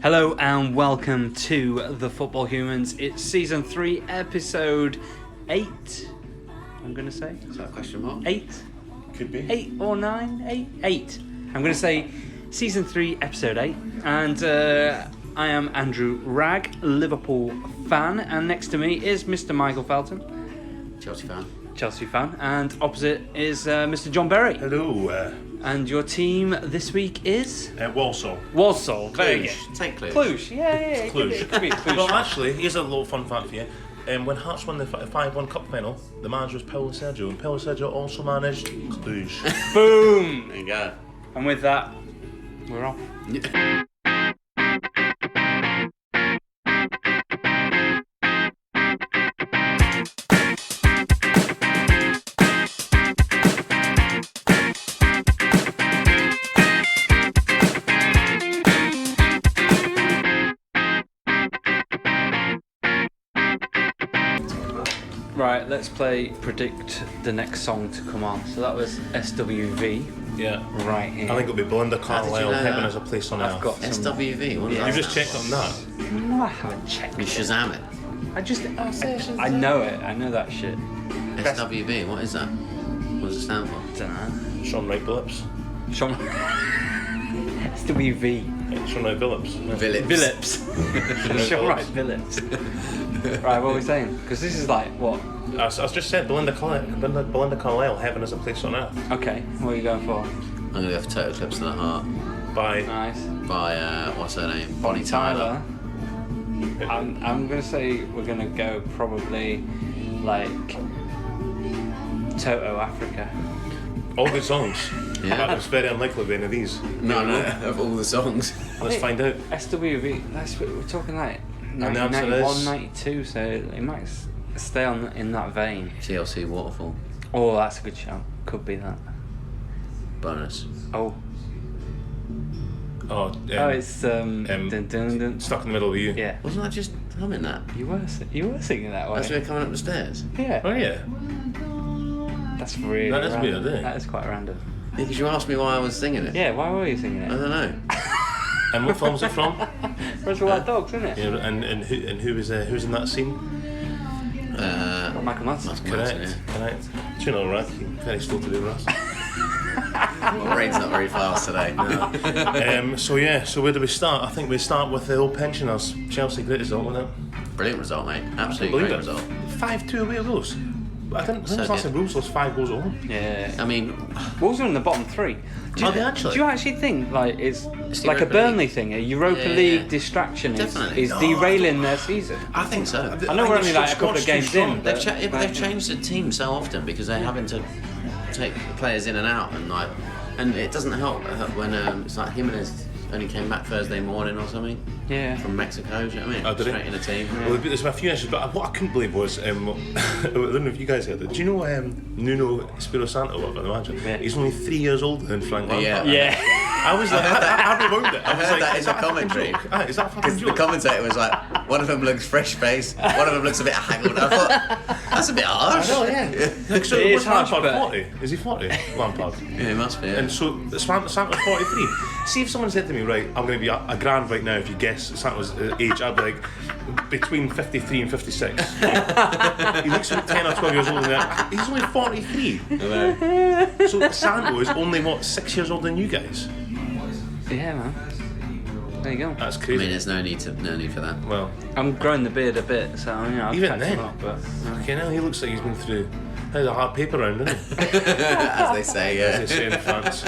Hello and welcome to The Football Humans. It's season 3, episode 8. I'm going to say. Is that a question mark? 8? Could be. 8 or 9? 8. I'm going to say season 3, episode 8. And I am Andrew Wragg, Liverpool fan. And next to me is Mr. Michael Felton. Chelsea fan. And opposite is Mr. John Berry. Hello. And your team this week is? Walsall. Walsall. Very good. Take Cluj. Cluj. Yeah. Cluj. It could be Cluj. Well, actually, here's a little fun fact for you. When Hearts won the 5-1 cup final, the manager was Paulo Sergio, and Paulo Sergio also managed Cluj. Boom. There you go. And with that, we're off. Right, let's play Predict the next song to come on. So that was SWV. Yeah. Right here. I think it'll be Belinda Carlisle, know Heaven that? Has a Place on I've Earth. got some... SWV, what is that? You've just checked on that. No, I haven't checked. You Shazam it. I know it. I know that shit. SWV, what is that? What does it stand for? Don't know. Sean Wright Phillips. Sean... SWV. Sean Wright Phillips. Phillips. Sean Wright Phillips. Right, what are we saying? Because this is like, what? I just said Belinda Carlisle, Heaven Has a Place on Earth. Okay, what are you going for? I'm going to go for Total Eclipse of the Heart By... Nice. by, what's her name? Bonnie Tyler. I'm going to say we're going to go probably like Toto Africa. All good songs. Yeah. But it's very unlikely to be any of these. No, of all the songs. Let's find out. SWV, we're talking like And the answer 91, is... 92, so it might stay on in that vein. TLC Waterfall. Oh, that's a good shout. Could be that. Bonus. Oh, it's dun, dun, dun. Stuck in the Middle of You. Yeah. Wasn't that just humming that? You were singing that way. As we were coming up the stairs? Yeah. Oh yeah. That's really That is random. weird, isn't it? That is quite random. Yeah, because you asked me why I was singing it. Yeah, why were you singing I it? don't know. And what film's it from? Reservoir Dogs, isn't it? Yeah, and who's in that scene? Michael Madsen. Correct. Do you know, right? Very slow to do that. My brain's not very fast today. No. So where do we start? I think we start with the old pensioners. Chelsea, great result, wasn't it? Brilliant result, mate. Absolutely great result. 5-2 away at Wolves. I didn't think last time Wolves lost 5 goals at home. Yeah. I mean... Wolves are in the bottom 3. Do you actually think like it's like a Burnley thing, a Europa League distraction is derailing their season? I think so. I know we're only like a couple of games in. They've changed the team so often because they're having to take players in and out, and it doesn't help when it's like Jimenez only came back Thursday morning or something. Yeah. From Mexico, do you know what I mean? Straight in the team. Yeah. Well, there's been a few issues, but what I couldn't believe was, I don't know if you guys heard it, do you know Nuno Espirito Santo, whatever the manager? Yeah. He's only 3 years older than Frank Lampard. Yeah. I was like, I rewound it. I heard that in the commentary. Is that a fucking joke? The commentator was like, one of them looks fresh-faced, one of them looks a bit haggled. I thought, that's a bit harsh. I know, yeah. So It is what's harsh, Lampard, but- 40? Is he 40, Lampard? Yeah, it must be. Yeah. And so Santo's 43. See if someone said to me, right, I'm going to be a grand right now if you guess Santo's age, I'd be like between 53 and 56. He looks like 10 or 12 years older than that. He's only 43. So Santo is only 6 years older than you guys. Yeah, man. There you go. That's I crazy. mean, there's no need for that. Well, I'm growing the beard a bit, so I'll even catch then, him up, but okay, now he looks like he's been through a hard paper round, doesn't he? As they say, yeah. As they say in France.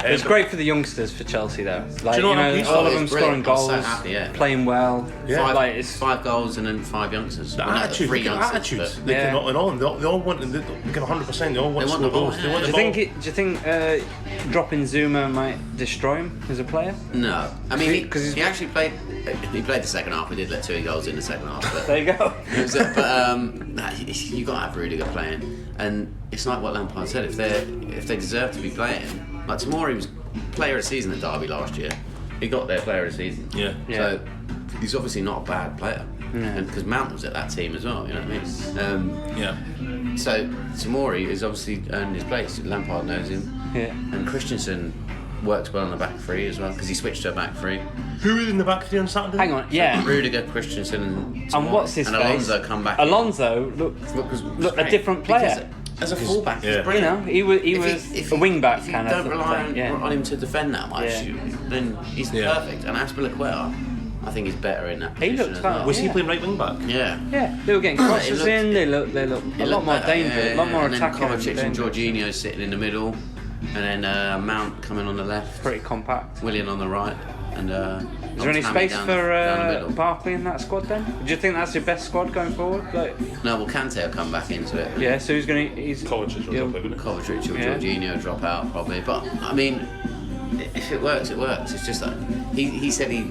it's great for the youngsters for Chelsea though. Like, Do you know what I'm pleased all for? of them It's scoring brilliant. I'm goals, so happy, yeah. playing well. Yeah. It's 5 goals and then 5 youngsters. The Well, no, attitude, 3 the youngsters. attitude. but- They Yeah. can all, they all want, they give 100%. They all want They to want score the ball, goals. yeah. They want Do the you ball. think dropping Zuma might destroy him as a player? No. I mean, Because he actually played the second half. We did let 2 goals in the second half. But There you go. you got to have Rudiger playing, and it's like what Lampard said. If they deserve to be playing, like Tomori was player of the season at Derby last year. He got their player of the season. Yeah. So he's obviously not a bad player, and because Mount was at that team as well. You know what I mean? Yeah. So Tomori has obviously earned his place. Lampard knows him, Yeah. and Christensen worked well on the back three as well because he switched to a back three. Who was in the back three on Saturday? Hang on, yeah. Rudiger, Christensen, and what's his face? Alonso come back. Alonso looked a different player. As a fullback, he's You brilliant. know, he was a wing back kind of. If you don't rely thing, on him to defend that much, then he's perfect. And Aspilicueta, I think he's better in that He position looks as well. fine. Was he playing right wing back? Yeah. Yeah, they were getting crosses in. They look a lot more dangerous, a lot more and attacking. then Kovacic and dangerous. Jorginho sitting in the middle, and then Mount coming on the left, Pretty compact. Willian on the right, and Is there any Tammy space down for the middle. Barkley in that squad then? Do you think that's your best squad going forward? Like, No, well, Kante will come back into it. yeah, so he's Kovacic will drop out, wouldn't it? Kovacic or Yeah. Jorginho drop out probably, but I mean, if it works, it works. It's just that he said he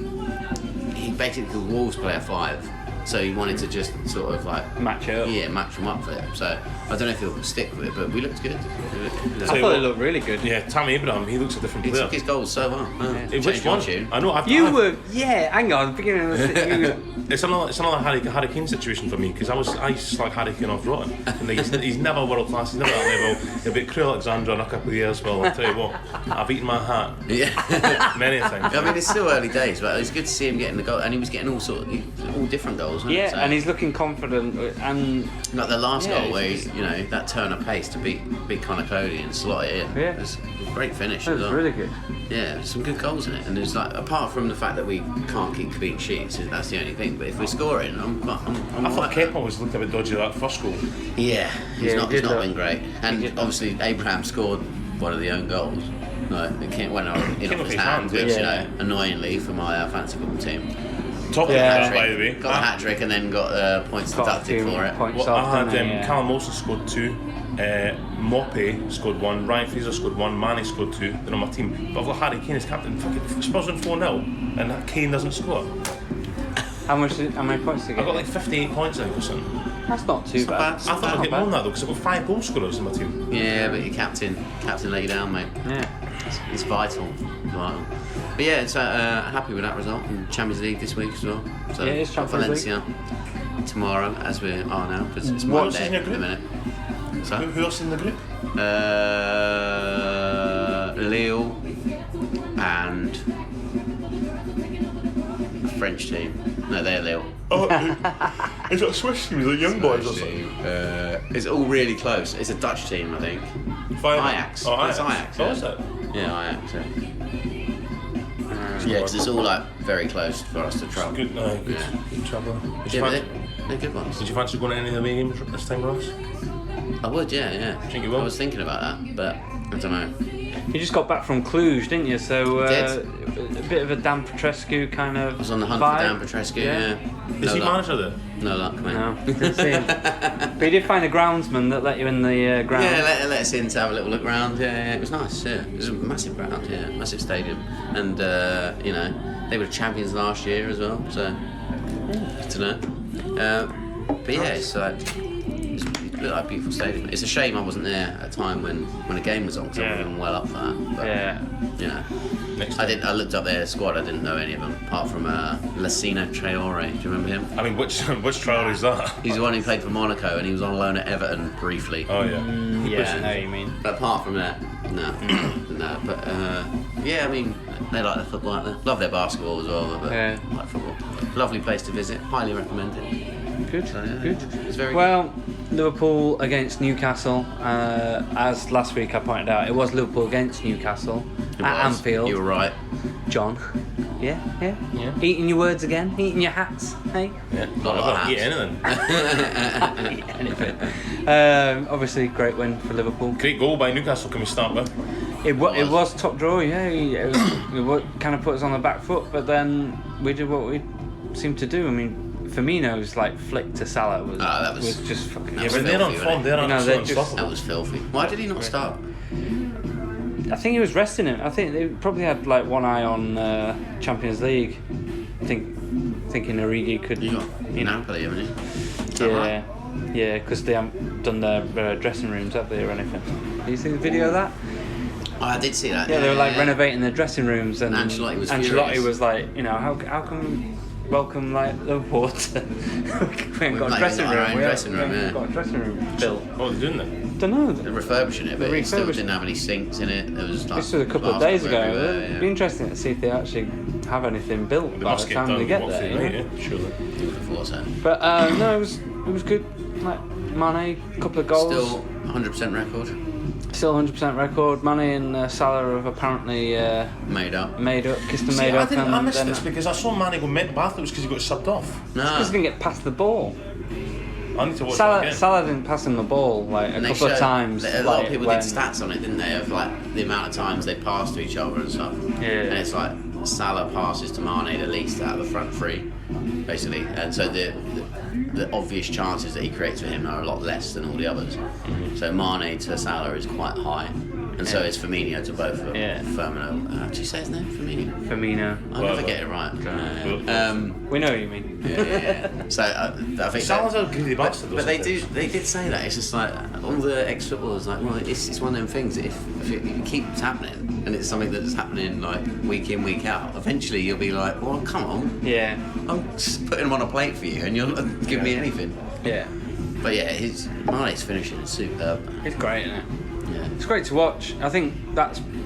basically could Wolves play a 5, so he wanted to just sort of like match it up. match them up for it. So I don't know if he'll stick with it, but we looked good. I thought it looked really good. Yeah, Tammy Abraham, he looks a different He player. took his goals so well. Which one? I know. You were, hang on, beginning of the It's another Harry Kane situation for me because I slag Harry Kane off rotten. And he's never world class. He's never at that level. He'll be at Crew Alexandra in a couple of years. Well, I'll tell you what, I've eaten my hat Yeah. many times. I mean, it's still early days, but it's good to see him getting the goal, and he was getting all different goals. Wasn't yeah, it? So, and he's looking confident and like the last Yeah, goal where he's- he, that turn of pace to beat Conor Cody and slot it in. Yeah. It was a great finish. that as was well. really good. Yeah, some good goals in it, and there's like apart from the fact that we can't keep clean sheets, that's the only thing. But if we're scoring, I'm I thought like that. Kepa was looked a bit dodgy that first goal. Yeah, Yeah, he he's did not look- been great, he and did look- obviously Abraham scored one of the own goals. No, it went in off his his hand, hand, which yeah. Annoyingly for my fantasy football team. Top of the Yeah. match, by the way. Got a hat trick and then got points Got a deducted few for it. points Well, off, I had didn't he? Yeah. Callum Wilson scored 2, Mope scored 1, Ryan Fraser scored 1, Manny scored 2. They're on my team. But I've got Harry Kane as captain. Fucking Spurs win 4-0, and Kane doesn't score. How many points did you I get? got like 58 points, I think, or something. That's not too It's not bad. bad. I thought I'd get more than that though, because I've got 5 goal scorers in my team. Yeah, but your captain let you down, mate. Yeah. It's vital. It's vital. But yeah, it's happy with that result. And Champions League this week as well. So Yeah, it's got Champions Valencia tomorrow, as we are now, because it's What else is in Monday your at the group? minute. So Who else in the group? Lille and a French team. No, they're Lille. Oh, is it a Swiss team? Is it young boys or something? It's all really close. It's a Dutch team, I think. Ajax. Oh, Ajax. It's Ajax, Oh, yeah. is it? Yeah, Ajax. Yeah, because it's all like very close for us to travel. Good, good, Yeah. good traveller. Did you Yeah, but fancy? they're good ones. Did you fancy going to any of the away games this time, Ross? I would, yeah. Think you will? I was thinking about that, but I don't know. You just got back from Cluj, didn't you? So Did. a bit of a Dan Petrescu kind of. I was on the hunt vibe. for Dan Petrescu, yeah. Is he luck. manager there? No luck, mate. No, didn't see him. But you did find a groundsman that let you in the ground. Yeah, let us in to have a little look around. Yeah, it was nice. Yeah, it was a massive ground. Yeah, massive stadium, and they were champions last year as well. So good to know. But yeah, it's like it looked like a beautiful stadium. It's a shame I wasn't there at a time when a game was on, because I would have been well up for that. But, Yeah. you know. Next I time. I looked up their squad. I didn't know any of them apart from Lassina Traore. Do you remember him? I mean, which trial is that? He's the one who played for Monaco, and he was on loan at Everton briefly. Oh yeah. Yeah, I know what you mean. But apart from that, no, no. But yeah, I mean, they like their football out there. Love their basketball as well. But Yeah. like football. Lovely place to visit. Highly recommend it. Good, So, yeah, good. It's very Well, Liverpool against Newcastle. As last week I pointed out, it was Liverpool against Newcastle good. at It was. Anfield. You were right. John. Yeah. Eating your words again. Eating your hats. Hey. Yeah. Not a lot of Eat hats. anything. Anything. Obviously, great win for Liverpool. Great goal by Newcastle. Can we start with? It was top draw. Yeah. It kind of put us on the back foot, but then we did what we seemed to do. I mean, Firmino's like flick to Salah was that was- just fucking. that Yeah, was but they're on filthy, form. wasn't They're You know, absolutely they're just- unstoppable. That was filthy. Why did he not start? I think he was resting him. I think they probably had like one eye on Champions League. Thinking Origi could. You got Napoli, haven't you? Is that right? Yeah, because they haven't done their dressing rooms, have they, or anything? Did you see the video of that? Oh, I did see that. Yeah, they were like renovating their dressing rooms, and Ancelotti was Ancelotti furious. was like, how come welcome like Liverpool to... we haven't got a not dressing even got our room. own dressing room, We yeah. haven't got a dressing room built. What are they doing then? Don't know. They're refurbishing it, but They're it still refurbishing- didn't have any sinks in it. There was like This was a couple of plaster days ago. everywhere, It'd be interesting to see if they actually have anything built They by must the get time done they get once there. they you night, know? yeah, surely. I would have thought so. But no, it was good. Like Mane, a couple of goals. Still 100% record. Still 100% record. Mane and Salah have apparently Made up. kissed and See, made up. I missed then this because I saw Mane go mental. I thought it was because he got subbed off. No. because he didn't get past the ball. I need to watch that again. Salah didn't pass him the ball like a And they couple of showed- times. A lot like, of people when- did stats on it, didn't they? Of like the amount of times they passed to each other and stuff. Yeah. And it's like Salah passes to Mane the least out of the front three, basically. And so the obvious chances that he creates for him are a lot less than all the others. Mm-hmm. So Mane to Salah is quite high. And so is Firmino to both of them. Yeah. Firmino. How do you say his name? Firmino. I never get it right. We know what you mean. Yeah. So I think Salah's a greedy bastard. but they did say that. It's just like all the ex-footballers like, well, it's one of them things. If it keeps happening and it's something that's happening like week in, week out, eventually you'll be like, well, come on, Yeah. I'm just putting them on a plate for you, and you're not giving me anything. Yeah. But yeah, Mane's finishing is superb. It's great, isn't it? Yeah. It's great to watch. I think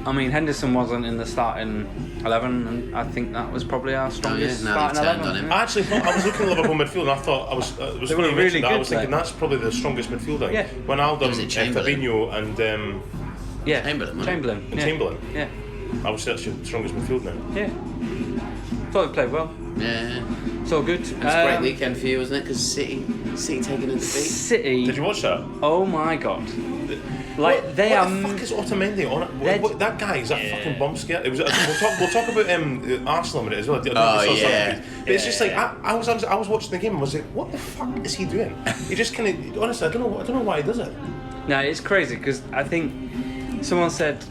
Henderson wasn't in the starting 11, and I think that was probably our strongest now they've starting turned 11. on him. I actually thought I was looking at Liverpool midfield and I thought I was They were funny you really mentioned that. I good, was thinking like- that's probably the strongest midfielder. Yeah. When Alden, Was it Chamberlain? Fabinho and Yeah. Chamberlain, wasn't it? Chamberlain. Yeah. Chamberlain, Yeah. I would say that's your strongest midfield now. Yeah. Thought they played well. Yeah. It's all good. It was a great weekend for you, wasn't it? Because City taking a defeat. City. Did you watch that? Oh my god. Like what, they what are. the fuck is Otamendi on They're- it? That guy is a fucking bum scare. It was. We'll talk about Arsenal in a minute as well. I don't know Oh, if you saw yeah. some of it. But it's just like I was watching the game and I was like, what the fuck is he doing? He just kind of honestly, I don't know why he does it. No, it's crazy because I think someone said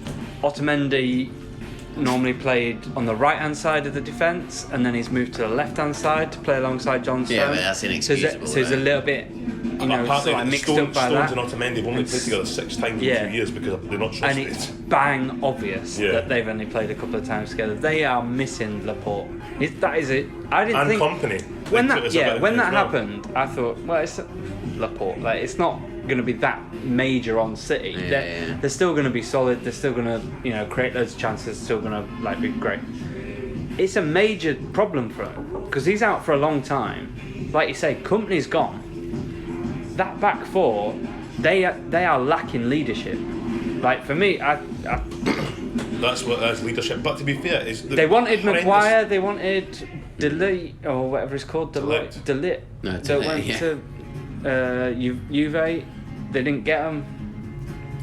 Otamendi normally played on the right hand side of the defence and then he's moved to the left hand side to play alongside John Stones. Yeah, but that's inexcusable, So he's a right? little bit, you know, Apparently, sort of mixed Stones up by that. and Otamendi have only played together 6 times Yeah. in 2 years because they're not And trusted. it's bang obvious Yeah. that they've only played a couple of times together. They are missing Laporte. That is it. I didn't And think company. when Like, that it's a bit when as that well. happened, I thought, well, it's Laporte. Like it's not going to be that major on City. Yeah. They're still going to be solid. They're still going to create loads of chances. Still going to like be great. It's a major problem for him because he's out for a long time. Like you say, company's gone. That back four, they are lacking leadership. Like for me, That's leadership. But to be fair, they wanted horrendous- Maguire, they wanted Delete or whatever it's called, Delete. Delete. No, That Delete, went yeah. to Juve. They didn't get him.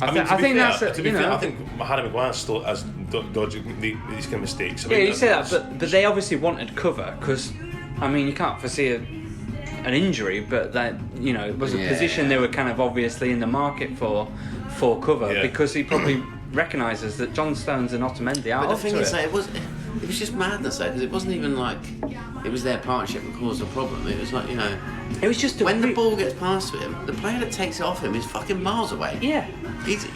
I think to be fair, that's to be fair, I think Harry Maguire still has dodgy these kind of mistakes. I yeah, mean, you say that, but they obviously wanted cover because you can't foresee an injury, but that it was a Yeah. position they were kind of obviously in the market for cover Yeah. because he probably recognises that John Stones and Otamendi are But the up thing to is, it. like, it was just madness though, because it wasn't even like it was their partnership that caused the problem. It was like It was just when the ball gets past to him, the player that takes it off him is fucking miles away. Yeah.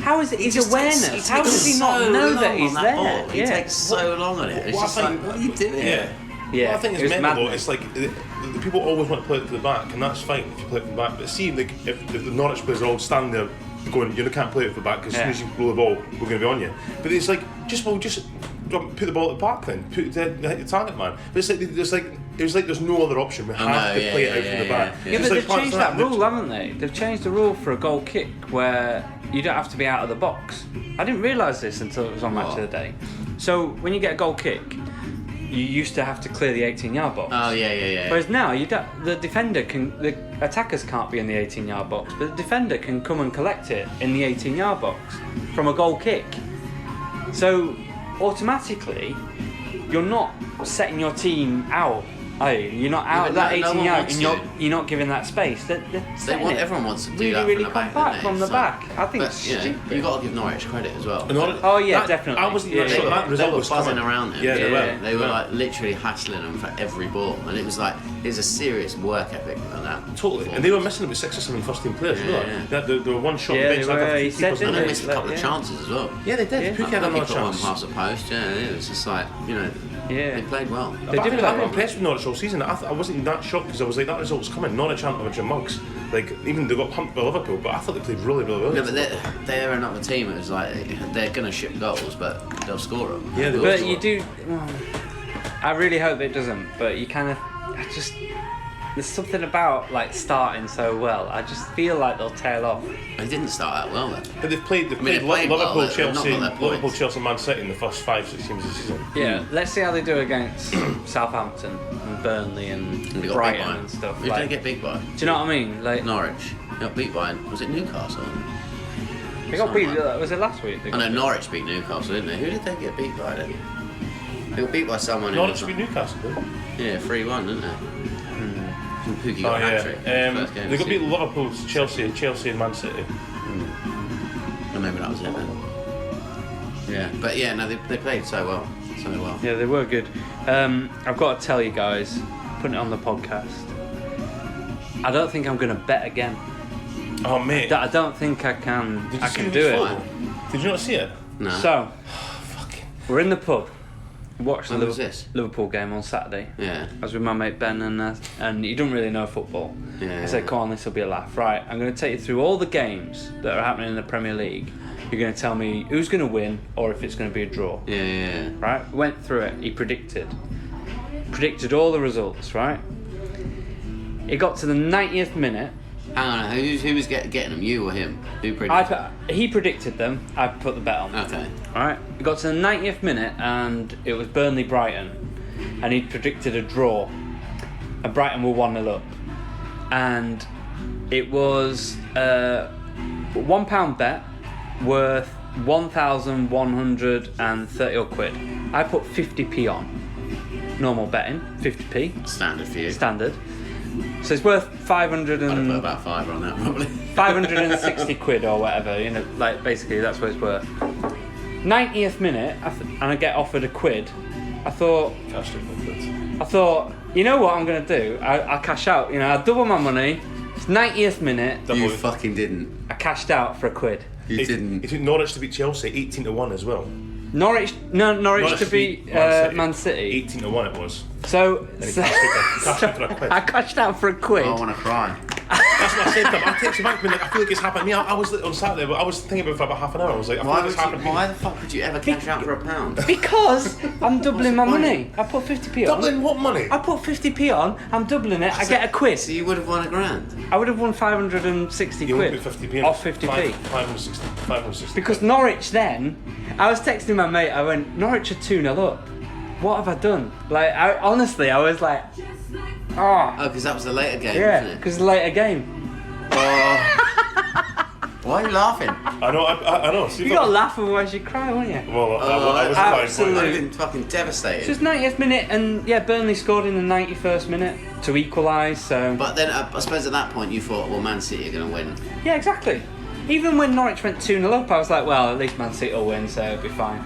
How is it his awareness? How does he not know that he's there? He takes so long on it. It's What I just like, think- what are you doing? Yeah. Yeah, What I think it is was mental though, madness. it's like the people always want to play it to the back, and that's fine if you play it from the back. But see, like if the Norwich players are all standing there going, you can't play it from the back because as soon as you blow the ball, we're going to be on you. But it's like just put the ball at the back then, put hit the target man. But it's like there's no other option. We have to play it out from the back. Yeah, Just but like they've changed that they've- rule, haven't they? They've changed the rule for a goal kick where you don't have to be out of the box. I didn't realise this until it was on Match of the Day. So when you get a goal kick, you used to have to clear the 18-yard box. Oh yeah. Whereas now the attackers can't be in the 18-yard box, but the defender can come and collect it in the 18-yard box from a goal kick. So automatically, you're not setting your team out. Are you? You're not out but of that no 18 one yard, wants and to. you're not giving that space. Everyone wants to do really, that really from the back, compact don't they? from the So- back. I think But it's stupid. you got to give Norwich credit as well. Oh, yeah, definitely. I wasn't Yeah, sure yeah. that They result were was buzzing coming. around him. Yeah, they Yeah. were. They were like literally hassling him for every ball, and it was a serious work ethic on that. Totally, and they were missing about 6 or 7 first team players. Yeah. They were one shot. Yeah, the bench, they had were. a few He said, keepers And on they it. missed a couple of chances as well. Yeah, they did. Yeah. Who Like, had he another put one chance? past the post. Yeah, it was just like Yeah. They played well. They did play I'm well. impressed with Norwich all season. I wasn't even that shocked because I was like, that result's coming. Norwich aren't a bunch of mugs. Like, even they got pumped by Liverpool, but I thought they played really, really well. No, but they're another team. It was like they're gonna ship goals, but they'll score them. Yeah, they will. But you do. Well, I really hope it doesn't. But you kind of. There's something about like starting so well. I just feel like they'll tail off. They didn't start out well then. But they've played played Liverpool, well, they've Chelsea, not got their Liverpool, points. Chelsea, Man City in the first 5-6 games of the season. Yeah, let's see how they do against Southampton and Burnley and They got beat Brighton by. and stuff. Who did Like, they get beat by? do you know what I mean? Like Norwich. They got beat by. Was it Newcastle? they got beat. Something like Was it last week? They I got know beat? Norwich beat Newcastle, didn't they? Who did they get beat by then? They got beat by someone. Norwich beat Newcastle, didn't they? Yeah, 3-1, didn't they? And Pookie Oh got a yeah. hat-trick. First game They of got the beat Liverpool, Chelsea and Man City. season. Or maybe that was it then. Yeah, but yeah, no, they played so well. So well. Yeah, they were good. I've got to tell you guys, putting it on the podcast. I don't think I'm going to bet again. Oh mate, I don't think I can. Did you I see can the do it. fine? did you not see it? No. So Fucking. we're in the pub. Watched the When was this? Liverpool game on Saturday. Yeah. I was with my mate Ben and he doesn't really know football. Yeah. I said, come on, this will be a laugh. Right, I'm going to take you through all the games that are happening in the Premier League. You're going to tell me who's going to win or if it's going to be a draw. Yeah. Right, went through it. He predicted all the results. Right, it got to the 90th minute. Hang on, who was getting them? You or him? Who predicted? He predicted them. I put the bet on. Okay. Alright, it got to the 90th minute and it was Burnley Brighton and he predicted a draw and Brighton were 1-0 up and it was a £1 bet worth 1,130 odd quid. I put 50p on. Normal betting, 50p. Standard for you. Standard. So it's worth 500 I'd have put and about $5 on that probably. 560 quid or whatever, you know, like basically that's what it's worth. 90th minute, and I get offered a quid. I thought, you know what I'm gonna do? I'll cash out. You know, I'll double my money. It's 90th minute. You fucking didn't. I cashed out for a quid. You didn't. He took Norwich to beat Chelsea 18-1 as well. Norwich to beat Man City. 18-1 it was. So, Then he cashed out for a quid. I cashed out for a quid. I want to cry. That's what I said to him. I texted back being like, I feel like it's happened to me. I was on Saturday, but I was thinking about it for about half an hour. I was like, I feel like it's happened to me. Why the fuck would you ever cash out for £1? Because I'm doubling my money. I put 50p on. Doubling what money? I put 50p on. I'm doubling it. I get a quid. So you would have won £1,000. I would have won 560 You quid won't put 50p in. off 50p. 560. Because Norwich then, I was texting my mate, I went, Norwich are 2-0 up. What have I done? Like, honestly, I was like, Oh, because that was the later game, yeah, wasn't it? because later game. Why are you laughing? I know, I know. See You if got to I- laugh otherwise you cry, won't you? Well, I was absolutely. I've fine. been fucking devastated. It was 90th minute, and yeah, Burnley scored in the 91st minute to equalise, so... But then I suppose at that point you thought, well, Man City are going to win. Yeah, exactly. Even when Norwich went 2-0 up, I was like, well, at least Man City will win, so it'll be fine.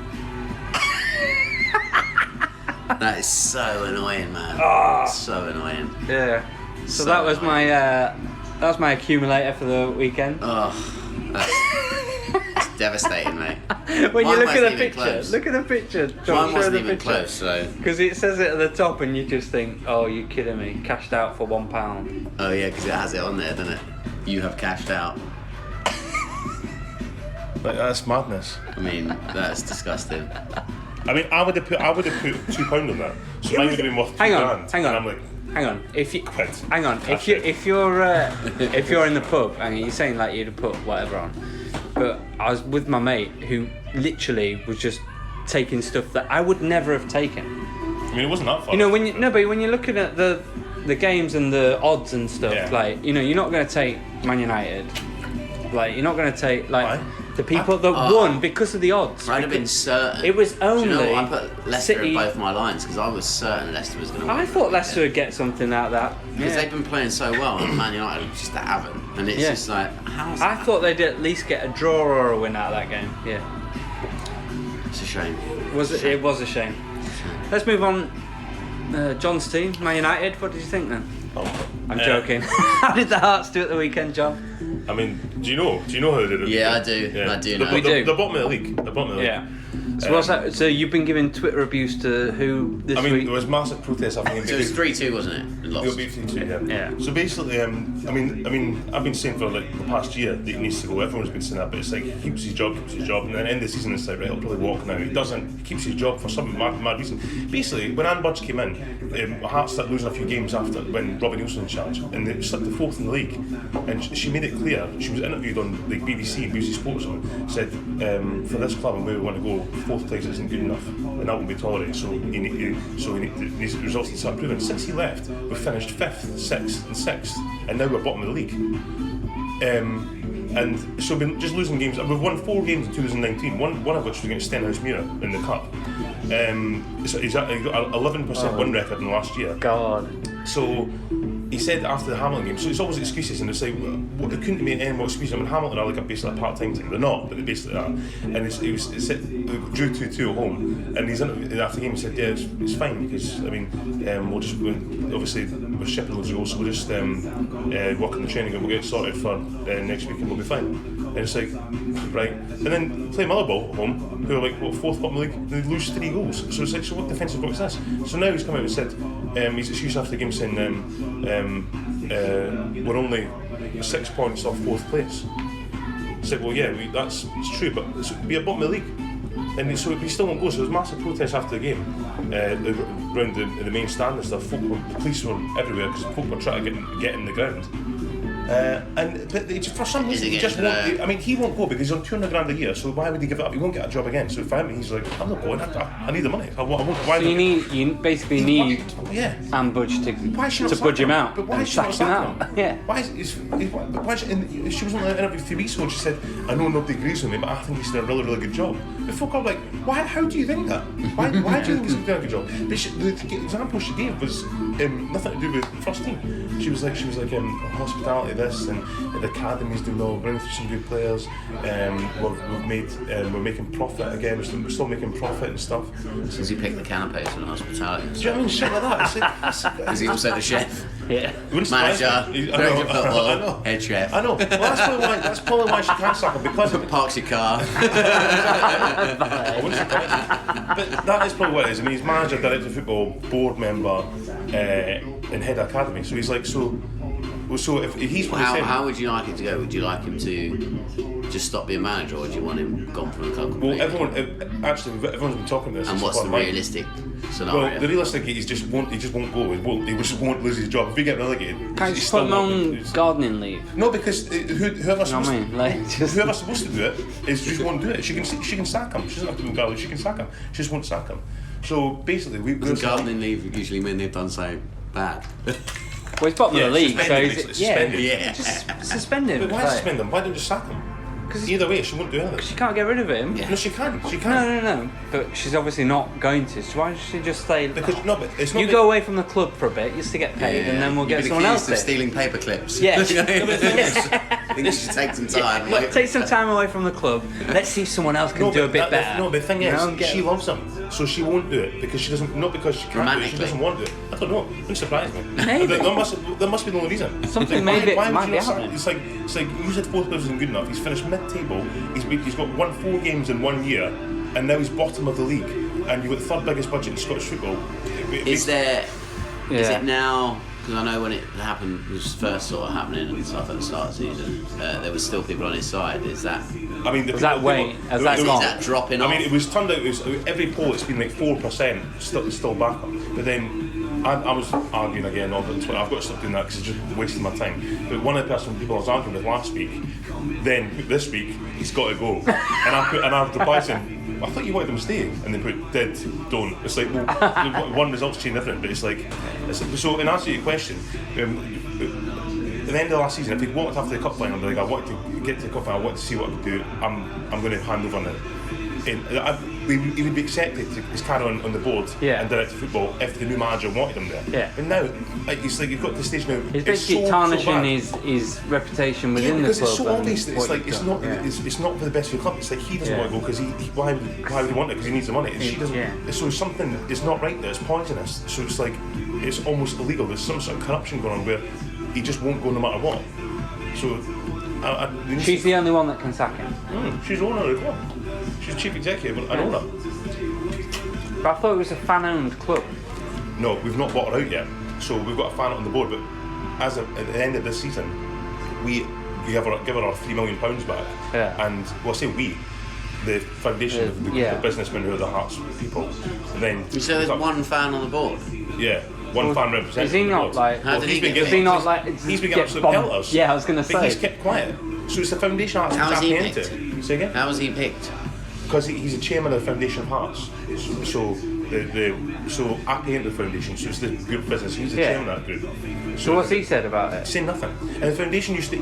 That is so annoying, man. So annoying. Yeah. So So that was annoying. that was my accumulator for the weekend. Oh, that's devastating, mate. When you Mine look wasn't at the even picture, close. look at the picture. Mine wasn't even close, so... Because it says it at the top, and you just think, "Oh, you're kidding me! Cashed out for £1." Oh yeah, because it has it on there, doesn't it? You have cashed out. Like, that's madness. I mean, that's disgusting. I mean, I would have put £2 on that. So mine would have been worth £2 Hang on, grand. hang And on. I'm like, Hang on, if you quid. hang on, Cash if you're in the pub and you're saying like you'd have put whatever on, but I was with my mate who literally was just taking stuff that I would never have taken. I mean, it wasn't that far. You know, when you're looking at the games and the odds and stuff, Yeah. like, you know, you're not going to take Man United. Like, you're not going to take like Why? the people that won because of the odds. I'd have been because certain. It was Do you know only what? I put Leicester City. in both my lines because I was certain Leicester was going to win. I thought Leicester would get something out of that. Because Yeah. they've been playing so well, and Man United just haven't. And it's Yeah. just like, how's I that? thought they'd at least get a draw or a win out of that game. Yeah, It's a shame. it was a shame. Let's move on. John's team, Man United. What did you think then? Oh. I'm joking. How did the Hearts do at the weekend, John? I mean, do you know how they did it? Yeah, I do. I do know. We do. The bottom of the league. The bottom of the league. Yeah. So what's that? So you've been giving Twitter abuse to who this week? there was massive protests happening. So it was 3-2, wasn't it? Lost. It'll be 3-2, yeah. Yeah. So basically, I mean, I've been saying for like the past year that he needs to go. Everyone's been saying that, but it's like he keeps his job, and then at the end of the season it's like, right, he'll probably walk now. He doesn't. He keeps his job for some mad reason. Basically, when Ann Budge came in, Hearts started losing a few games after when Robbie Nielsen was in charge, and they slipped to 4th in the league. And she made it clear. She was interviewed on like BBC Sports, and said, for this club and where we want to go, 4th place isn't good enough, and that won't be tolerated. So he needs the results to start improving. Since he left, we've finished 5th, 6th, and 6th, and now we're bottom of the league. And so we've been just losing games. We've won 4 games in 2019, one of which was against Stenhouse Muir in the cup. So he's got an 11% win record in the last year. God. So he said after the Hamilton game, so it's always excuses, and it's like, well, they couldn't make any more excuses. I mean, Hamilton are like basically a part-time team. They're not, but they basically are. And it drew 2-2 at home, and he's after the game he said, yeah, it's fine, because I mean, obviously we're shipping loads of goals, so we'll just work on the training and we'll get sorted for next week and we'll be fine. And it's like, right, and then play Motherwell at home, who are like, what, 4th bottom of the league, and they lose 3 goals. So it's like, so what defensive work is this? So now he's come out and said, his excuse after the game saying, we're only 6 points off 4th place. It's like, well, yeah, it's true, but we're bottom of the league. And so we still won't go. So there was massive protests after the game around the main stand and stuff. The police were everywhere because folk were trying to get in the ground. But for some reason he just won't. I mean, he won't go because he's on $200,000 a year. So why would he give it up? He won't get a job again. So for him, he's like, I'm not going. I need the money. I won't. Why So you basically need Ann Budge to budge him out. But why and is she not sack him sacking out? Yeah. Why she was on the interview 3 weeks ago and she said, I know nobody agrees with me, but I think he's done a really, really good job. But folk are like, how do you think that? Why do you think he's doing a good job? But the example she gave was nothing to do with the first team. She was like hospitality this and the academy's doing well, bringing through some good players. We're making profit again. We're still making profit and stuff. Does he pick the canapes in hospitality? Do you know what I mean? Shit like that. Is he also the chef? Yeah. Manager, director of football, head chef. I know. Well, that's probably why she can't sack him, because Parks your car. I wouldn't surprise me. But that is probably what it is. I mean, he's manager, director of football, board member, and head of academy. So he's like, so if he's how would you like it to go? Would you like him to just stop being manager, or would you want him gone from the club? Well, everyone's been talking about this. And what's the realistic scenario? Well, the realistic he just won't go. He just won't lose his job. If we get relegated, Can't you just put him on gardening leave? No, because whoever's whoever's supposed to do it just won't do it. She can sack him. She doesn't have to do gardening. She can sack him. She just won't sack him. So basically, doesn't gardening leave usually mean they've done so bad? Well, he's bottom of the league, so just suspend him. But why suspend him? Why don't you just sack him? Because either way, she won't do anything. She can't get rid of him. Yeah. No, she can. No. But she's obviously not going to. So why does she just stay? Because but it's not. You go away from the club for a bit, you still get paid, and then we'll get someone else in. Stealing paper clips. Yeah. I think you should take some time. Yeah. Take some time away from the club. Let's see if someone else can do a bit better. No, but the thing is, she loves him, so she won't do it because she doesn't. Not because she can't do it. She doesn't want to do it. I don't know. Wouldn't surprise me. Maybe. There must be no reason. Something might be happening. It's like you said 4th place isn't good enough. He's finished mid-table. He's got won 4 games in 1 year, and now he's bottom of the league. And you've got the 3rd biggest budget in Scottish football. Is it now? Because I know when it happened, it was first sort of happening and stuff at the start of the season. There was still people on his side. Is that? I mean, has that dropping off? I mean, it was turned out. Every poll it's been like 4% still back up. But then I was arguing again on Twitter. I've got to stop doing that because it's just wasting my time. But one of the people I was arguing with last week, then this week he's got to go, and I replied saying, I thought you wanted them to stay, and they put did, don't. It's like, well, one result's change different, but it's like so. In answer to your question, at the end of last season, if he'd walked after the cup final, like I wanted to get to the cup final, I wanted to see what I could do. I'm going to hand over now. He would be accepted to carry on the board and direct football if the new manager wanted him there. Yeah. And now, it's like you've got to the stage now. He's basically tarnishing his reputation within the club. Because it's so obvious that it's like it's not for the best of the club. It's like he doesn't want to go because why would he want it? Because he needs the money. And she doesn't. So something is not right there. It's poisonous. So it's like it's almost illegal. There's some sort of corruption going on where he just won't go no matter what. So she's the only one that can sack him. She's the owner of the club. She's chief executive, an owner. But I thought it was a fan-owned club. No, we've not bought her out yet. So we've got a fan on the board, but at the end of this season, we give her our £3 million back. Yeah. And we'll say we, the foundation of the businessmen who are the Hearts people. And then So there's one fan on the board. Yeah, one fan representative. Is he not like? How did he get Is he not like? He's been getting absolute pelters. Yeah, I was going to But he's say. kept quiet. So it's the foundation Hearts How is he tapping picked? into. Say again? How was he picked? Because he's the chairman of the Foundation of Hearts. So I pay into the foundation, so it's the group business. He's the chairman of that group. So what's he said about it? Saying nothing. And the foundation used to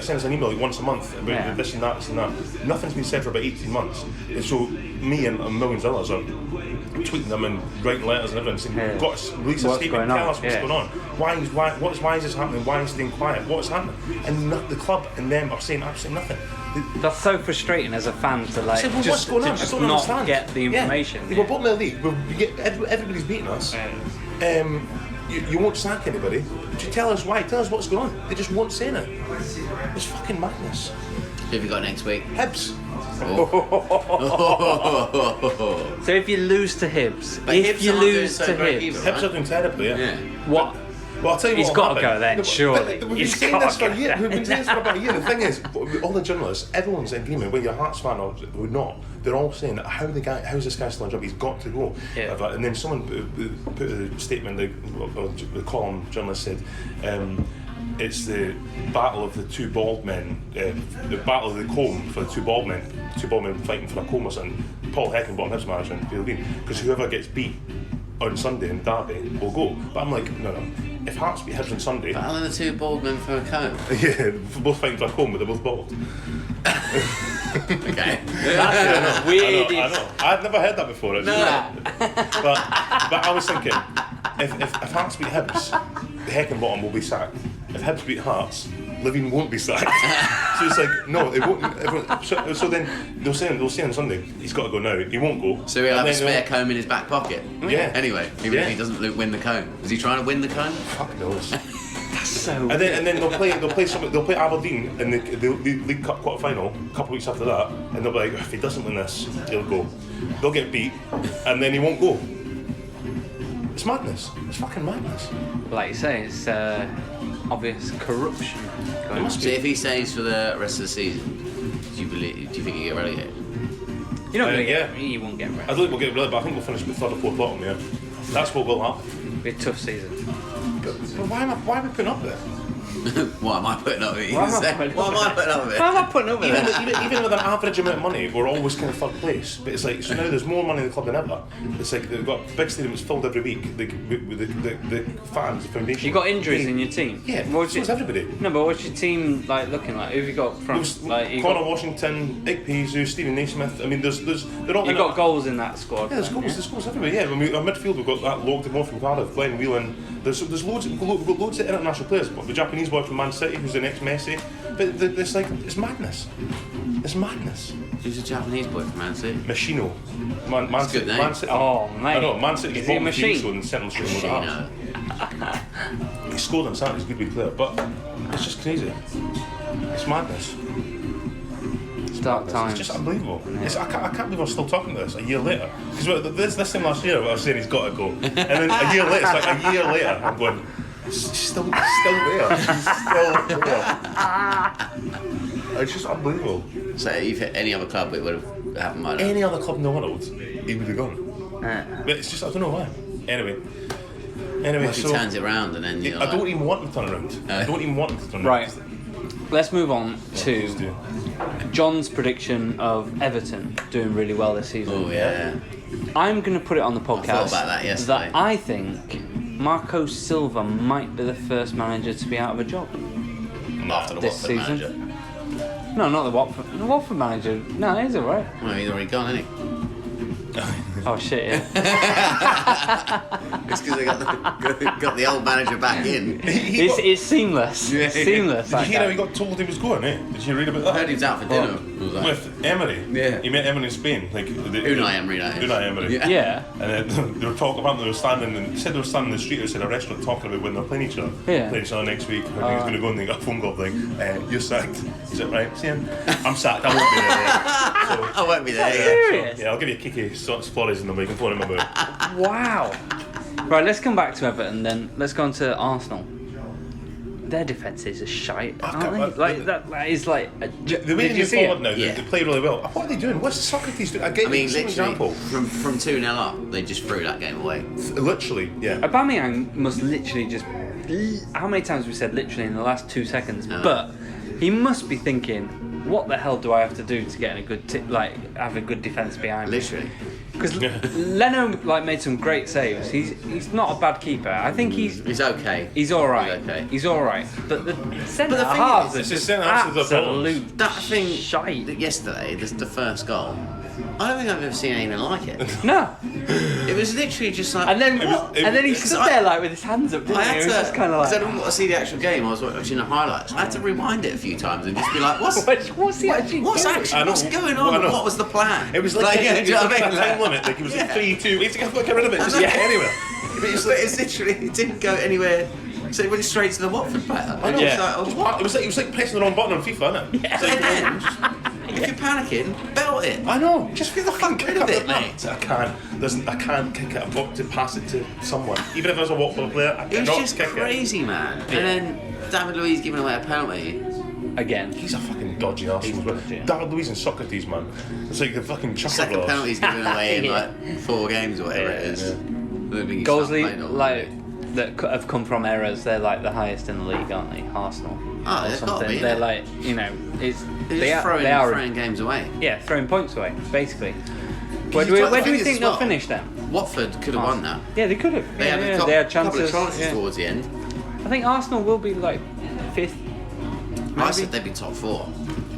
send us an email like once a month about this and that, this and that. Nothing's been said for about 18 months. And so me and millions of others are tweeting them and writing letters and everything saying, we've got to release a statement, tell us what's going on. Why is this happening? Why is it staying quiet? What's happening? And the club and them are saying absolutely nothing. That's so frustrating as a fan to like Well, just, what's going to on? just I don't not understand. get the information. Yeah. We're bottom of the league. Everybody's beating us. You won't sack anybody. But you tell us why. Tell us what's going on. They just won't say it. It's fucking madness. Who have you got next week? Hibs. So if you lose to Hibs, But if Hibs you aren't doing lose so to great Hibs, either. Hibs are doing terribly, Yeah. what? Well, I'll tell you He's what got to happened. go then, No, but- surely. but we've been He's saying got this for to a year. go. We've been saying this for about a year. The thing is, all the journalists, everyone's in agreement, whether you're a Hearts fan or not, they're all saying that how's this guy still on job? He's got to go. Yeah. And then someone put a statement, the column journalist said, it's the battle of the two bald men, the battle of the comb for the two bald men fighting for a comb or something. Paul Heckingbottom, Hibs manager, because whoever gets beat on Sunday in Derby will go. But I'm like, no. If Hearts beat Hibs on Sunday, Battle of the two bald men for a comb. yeah, both fighting for a comb, but they're both bald. Okay. That's the weirdest. I know. I'd never heard that before. Actually. But I was thinking, if Hearts beat Hibs, Heckingbottom will be sacked. If Hibs beat Hearts, Levine won't be sacked. So it's like, no, it won't. So then they'll say on Sunday, he's got to go now. He won't go. So he'll have And a then spare comb in his back pocket. Yeah. Anyway, even if he doesn't win the comb, is he trying to win the comb? Fuck knows. That's so. And then they'll play Aberdeen in the League Cup quarter final a couple of weeks after that, and they'll be like, if he doesn't win this, he'll go. They'll get beat, and then he won't go. It's madness. It's fucking madness. Like you say, it's obvious corruption going on. So if he stays for the rest of the season, do you think he'll get relegated? You're not going to yeah. get. You won't get I rid. don't think we'll get rid of it, but I think we'll finish with third or fourth bottom. Yeah, that's what will happen. It'll be a tough season. But why are we putting up there? Why am I putting up with it? Why am I putting Why am I putting up with Why it? am I putting up with it? Even with an average amount of money, we're always kind of third place. But it's like, so now there's more money in the club than ever. It's like they've got a big stadium that's filled every week. The fans, the foundation. You got injuries in your team. Yeah, What's so does everybody. No, but what's your team like looking like? Who have you got from? Like you Connor got, Washington, Ike Peasu, Stephen Naismith. I mean, they're all. you got goals in that squad. Yeah, there's goals everywhere. Yeah, I mean, our midfield we've got that Logue more from Cardiff, Glenn Whelan. There's loads. We've got loads of international players. But the Japanese boy from Man City, who's the next Messi. But it's like it's madness. It's madness. Who's a Japanese boy from Man City? Machino. Man That's a City. good name. Man City. Oh mate. I know. Man City Is he a machine? and sent him straight in the arse. Machino. He scored on Saturday. He's a good big player, but it's just crazy. It's madness. Dark times. It's just unbelievable. I can't believe we're still talking about this a year later. Because this time last year, I was saying he's got to go, and then a year later, it's like a year later, I'm going, he's still there. He's still there. It's just unbelievable. So if any other club, it would have happened like that. Any other club in the world, he would have gone. But it's just, I don't know why. Anyway, If he so turns it around and then you're I like, don't even want him to turn around. I don't even want him to turn Right. around. Let's move on Let's to do. John's prediction of Everton doing really well this season. oh yeah. I'm going to put it on the podcast thought about that yesterday. I think Marco Silva might be the first manager to be out of a job. After the This Watford season? manager. No, not the Watford. The Watford manager. No, he's alright. Well, he's already gone, isn't he? Oh shit, yeah. It's because they got the old manager back in. It's seamless. Yeah. Seamless. Did you hear how he got told he was going, eh? Did you read about I that? heard he was out for dinner. What was that? With Emery. Yeah. He met Emery in Spain. Like Unai Emery, that is. Unai Emery. Yeah. Yeah. And then they were talking about they were standing and said they were standing in the street outside a restaurant talking about when they're playing each other. Yeah. Playing each other next week. And he was gonna go and they got a phone call like, you're sacked. Is it right? See him? I'm sacked, I won't be there. Yeah. I won't be there, yeah. Serious? So, yeah, I'll give you a Kiki Flores in the week and phone him about. Wow. Right, let's come back to Everton then. Let's go on to Arsenal. Their defences are shite, aren't they? Like that is like. The way did they you move see forward it? now, Yeah. they play really well. What are they doing? What's Socrates doing? I gave I mean, you an literally, example. from 2-0 up, they just threw that game away. Literally, yeah. Aubameyang must literally just. How many times have we said literally in the last 2 seconds? No. But he must be thinking, what the hell do I have to do to get in a good have a good defence behind me? Literally. Because Leno made some great saves. He's not a bad keeper. I think he's okay. He's all right. He's okay. He's all right. But the centre thing halves is, are it's just the centre halves are the absolute That thing shite. yesterday, the first goal, I don't think I've ever seen anything like it. No. It was literally just like. And then it he was- stood there with his hands up, didn't I he? had It to, was just kind of because I like. didn't want to see the actual game. I was watching the highlights. I had to rewind it a few times and just be like, "What's What's he actually what's doing? actually what's going on? I know. What was the plan?" It was like, yeah, it do you was know what like I a mean? time limit. Like it was Yeah. a 3-2. We had to get rid of it. Just get anywhere. But it's literally it didn't go anywhere. So it went straight to the Watford player. I know. Yeah. It was like, oh, It was like pressing the wrong button on FIFA, innit? and then, if you're panicking, belt it. I know. Just get the fucking Get rid of it, mate. I can't. I can't kick it. I've got to pass it to someone. Even if I was a Watford player, I It was cannot just kick crazy, man. And then David Luiz giving away a penalty. Again. it. He's a fucking dodgy Arsenal. Yeah. David Luiz and Socrates, man. It's like the fucking chuckle Second bars. penalty's given away in Yeah. like 4 games or whatever it is. Yeah. I don't think he's Goals not played all that have come from errors, they're like the highest in the league, aren't they? Arsenal. Oh, or they've got to something. be, They're innit? like, it's They're just throwing games away. Yeah, throwing points away, basically. Where you do try we to think think as they'll well. finish then? Watford could have won that. Yeah, they could have. They had a they had couple chances. of chances yeah. towards the end. I think Arsenal will be like 5th. I said they'd be top 4.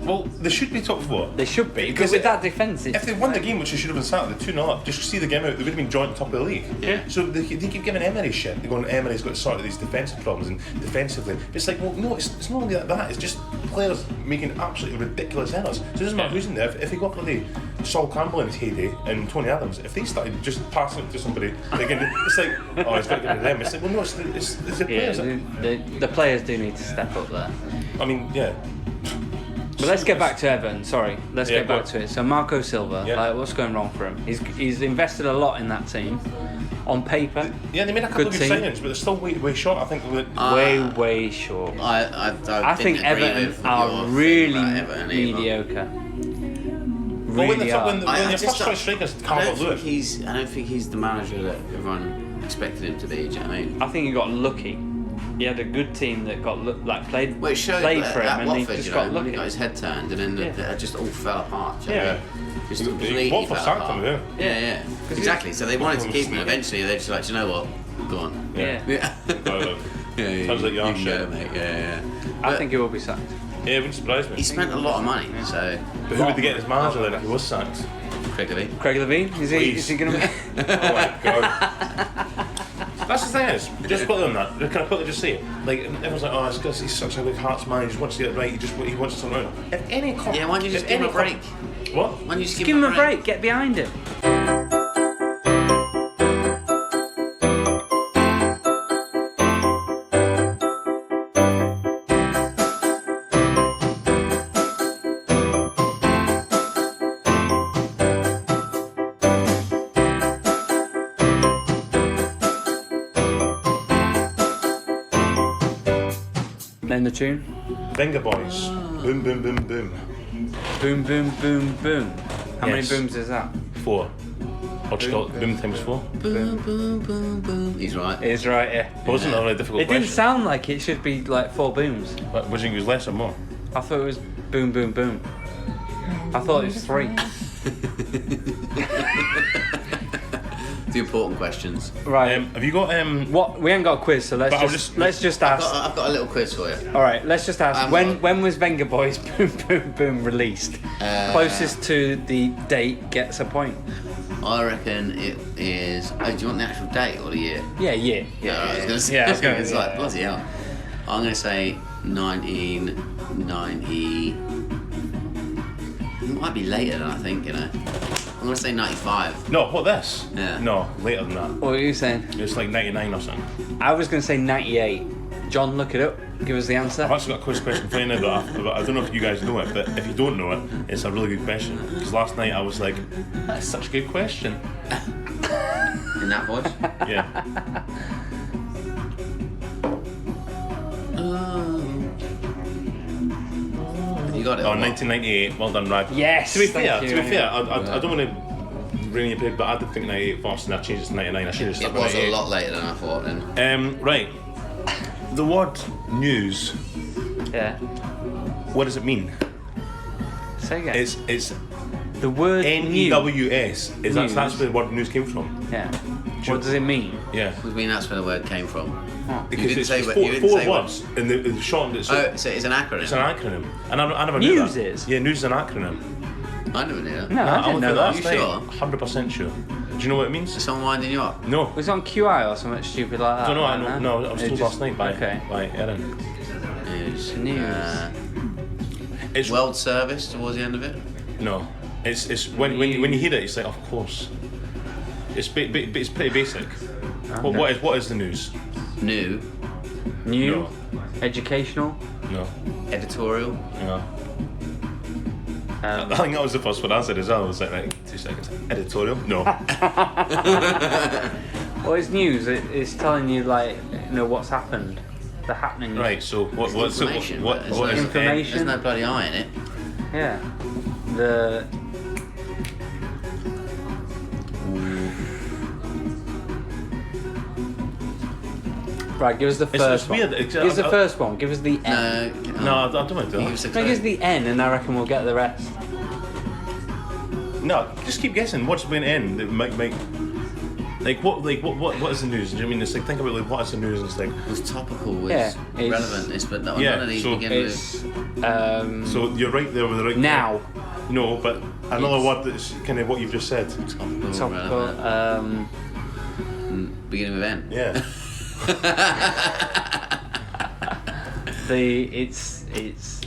Well, they should be top 4. They should be, Because because with that defence, If they won the game, which they should have been Saturday, 2-0 up, just see the game out, they would have been joint top of the league. Yeah. So they keep giving Emery shit. They're going, Emery's got to sort out these defensive problems and defensively. It's like, well, no, it's not only that, it's just players making absolutely ridiculous errors. So it doesn't matter who's in there. If they got bloody Sol Campbell in his heyday and Tony Adams, if they started just passing it to somebody, it's like, oh, he's got to get rid of them. It's like, well, no, it's the players. the players do need to step up there. I mean, yeah. But let's get back to Everton. Sorry, let's Yeah, get go back on. to it. So Marco Silva, Yeah. what's going wrong for him? He's invested a lot in that team. On paper, Yeah, they made a couple Good of good team. signings, but they're still way short. I think that way short. I think didn't agree Everton with are your thing really about Everton either. mediocre. Well, when Really the- are. when the- I your just first don't- choice striker is I Calvert don't Lewin. think he's the manager that everyone expected him to be. Do you know what I mean? I think he got lucky. He had a good team that got played Well, it showed played that for him, at and Watford, he just you know, got when he lucky. got his head turned, and then Yeah. it just all fell apart. Do you know what I Yeah. mean? Just completely Watford fell sacked apart. him, Yeah. Exactly. So they wanted to keep him. Eventually, they're just like, "Do you know what? Go on." Yeah. Yeah. Yeah. Sounds like you your can shit. go, mate. Yeah. I But think he will be sacked. Yeah, it wouldn't surprise me. he spent a lot of money. So But who would they get as manager then if he was sacked? quickly. Craig Levine, is Please. he going to? Oh my god. That's the thing is, just put it on that. Can I quickly just say it? Like everyone's like, oh, it's because he's such a big Hearts man. He just wants to get it right. He wants to turn around. If any club, Yeah. Why don't you just if give him any a break? club- What? Why don't you just Give him a break. Get behind him. Then the tune. Venga boys. Boom, boom, boom, boom. Boom, boom, boom, boom. How Yes. many booms is that? 4. Or just got boom times 4. Boom, boom, boom, boom. He's right. It is right, yeah. It wasn't a really difficult It didn't question. sound like it should be like 4 booms. But would you think it was less or more? I thought it was boom, boom, boom. I thought it was 3. The important questions. Right. Have you got What? We ain't got a quiz, so let's But I'll just just- let's just I've ask. got a little quiz for you. All right, let's just ask. I'm When not- when was Venga Boys Boom Boom Boom released? Closest to the date gets a point. I reckon it is. Oh, do you want the actual date or the year? Yeah, yeah, Yeah, I was going to say. Yeah, I was gonna- it's yeah, like yeah. bloody hell. I'm going to say 1990. It might be later than I think, you know. I'm going to say 95. No, what this? Yeah. No, later than that. What were you saying? It's like 99 or something. I was going to say 98. John, look it up. Give us the answer. I've actually got a quiz question for you now, but I don't know if you guys know it, but if you don't know it, it's a really good question. Because last night I was like, that's such a good question. In that voice? Yeah. You got it. Oh, or what? 1998. Well done, Wragg. Yes, To be thank fair, you. I don't want to bring you paid, but I did think 98 first, and I changed it to 99. I should have It stuck was with a 98. lot later than I thought then. Right. The word news. Yeah. What does it mean? Say again. It's the word News. News. That's where the word news came from. Yeah. What does it mean? Yeah. I mean, that's where the word came from. Because didn't it's say four, what- you didn't four say what- words, and it's shortened. It's, Oh, so it's an acronym. it's an acronym. And I never knew News that. is? Yeah, news is an acronym. I never knew that. No, I didn't know that. You sure? 100% sure. Do you know what it means? Is someone winding you up? No. Was it on QI or something stupid like that? I don't know. I don't know. No, I was It told just- last night by Erin. News. News. It's World Service towards the end of it. no. It's when you hear it, it's like, of course. It's it's pretty basic. What is the news? New. New. No. Educational. No. Editorial. No. I think that was the first one I said as well. I was like 2 seconds. Editorial? No. Well, it's news. It's telling you what's happened, the happening. Right. So what? It's So information, what but it's is not- information? There's no bloody eye in it. Yeah. The. Right, give us the first it's one. weird. Give us the first one. Give us the N. No, I don't want to do Give that. us a No, give us the N, and I reckon we'll get the rest. No, just keep guessing. What's going to end that might make what is the news? Do you know what I mean? It's like, think about like what is the news, and it's like, It's topical. Yeah, It's it's- relevant. It's but none Yeah, of these so begin It's with so you're right there with the right. now. No, but another word that's kind of what you've just said. topical. Topical. Relevant. Beginning with N. Yeah. It's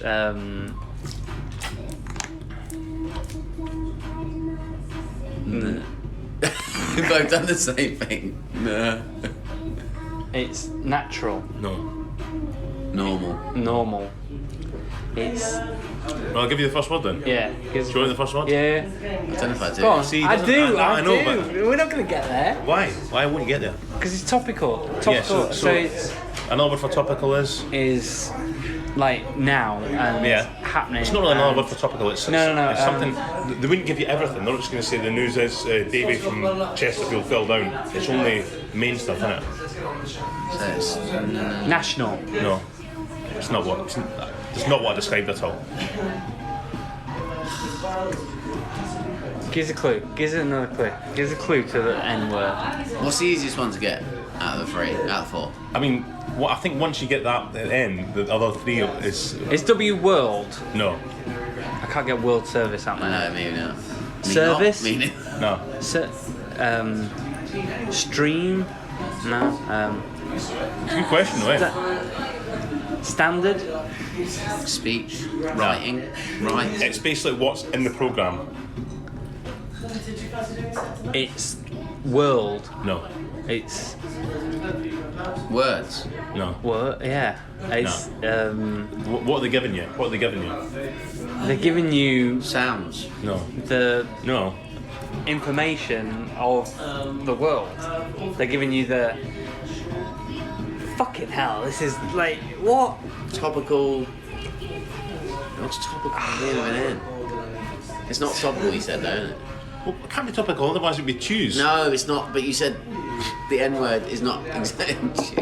We've both done the same thing. No. it's natural, No. Normal. normal. It's Well, I'll give you the first word then. yeah. Do you want the first word? Yeah. I don't know if I do. Go on. See, he I doesn't- do. I know, do. but- We're not gonna get there Why? Why won't you get there? because it's topical. Topical. Yeah. so it's another word for topical is. like now and Yeah. happening. It's not really another and- word for topical. It's No, It's something. They wouldn't give you everything. They're not just going to say the news is Davey from Chesterfield fell down. It's only main stuff, isn't it? So it's, national. No. It's not what. It's not what I described at all. Gives a clue. Gives it another clue. Gives a clue to the N word. what's the easiest one to get out of the three? Out of four? I mean, what I think once you get that end, the other three is It's W World. no, I can't get World Service out I there. know, maybe not. Service? Meaning. no. Stream. No. Good question, though. Eh? Standard. Speech. Writing. Right. It's basically what's in the program. It's world. No, It's Words. no. what? Yeah. It's What are they giving you? What are they giving you? they're giving you Sounds. No, the no. information of the world. They're giving you the fucking hell. This is like what? Topical. What's topical? Beginning with an N. It's not topical, you said, though, isn't it? Well, it can't be topical, otherwise it'd be choose. No, it's not. But you said the N word is not exactly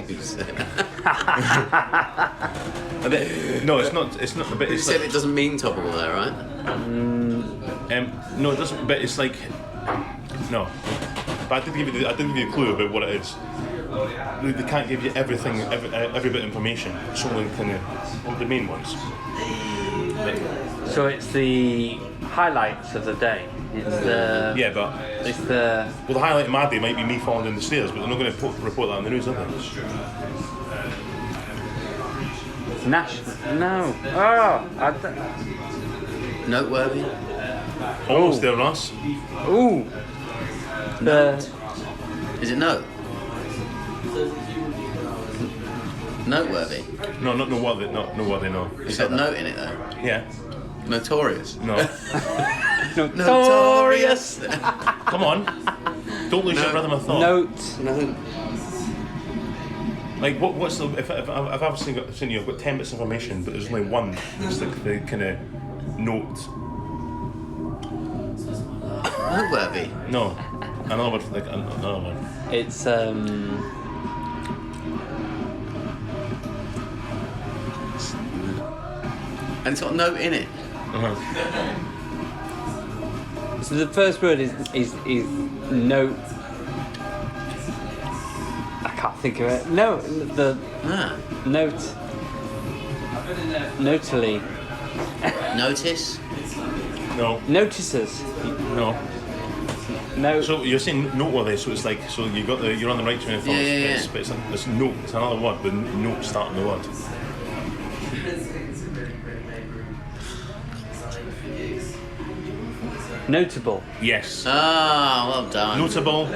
choose. No, it's not. It's not. But You it's said like, it doesn't mean topical, though, right? no, it doesn't. But it's like no. But I did give you. I did give you a clue about what it is. They can't give you everything, every bit of information. It's only kind of the main ones. So it's the highlights of the day. It's the Yeah, but it's the well, the highlight of my day might be me falling down the stairs, but they're not going to report that on the news, are they? national. No. Oh, I don't. Noteworthy. Almost there, Ross. Ooh. The Is it note? Noteworthy. No, not know what they know. It's got note in it though. Yeah. Notorious. No. notorious. Come on. Don't lose your rhythm of thought. Note. No. Like what's the if I've obviously seen I've got 10 bits of information, but there's only one. It's like the kind of note. Noteworthy. No. Another one. Like another one. It's And it's got a note in it. So the first word is note. I can't think of it. No, the note. Notally. Notice. No. Notices. No. No. So you're saying noteworthy, so it's like you're on the right train of thought. Yeah. But it's note. It's another word, but note starting the word. Notable. Yes. Ah, well done. Notable.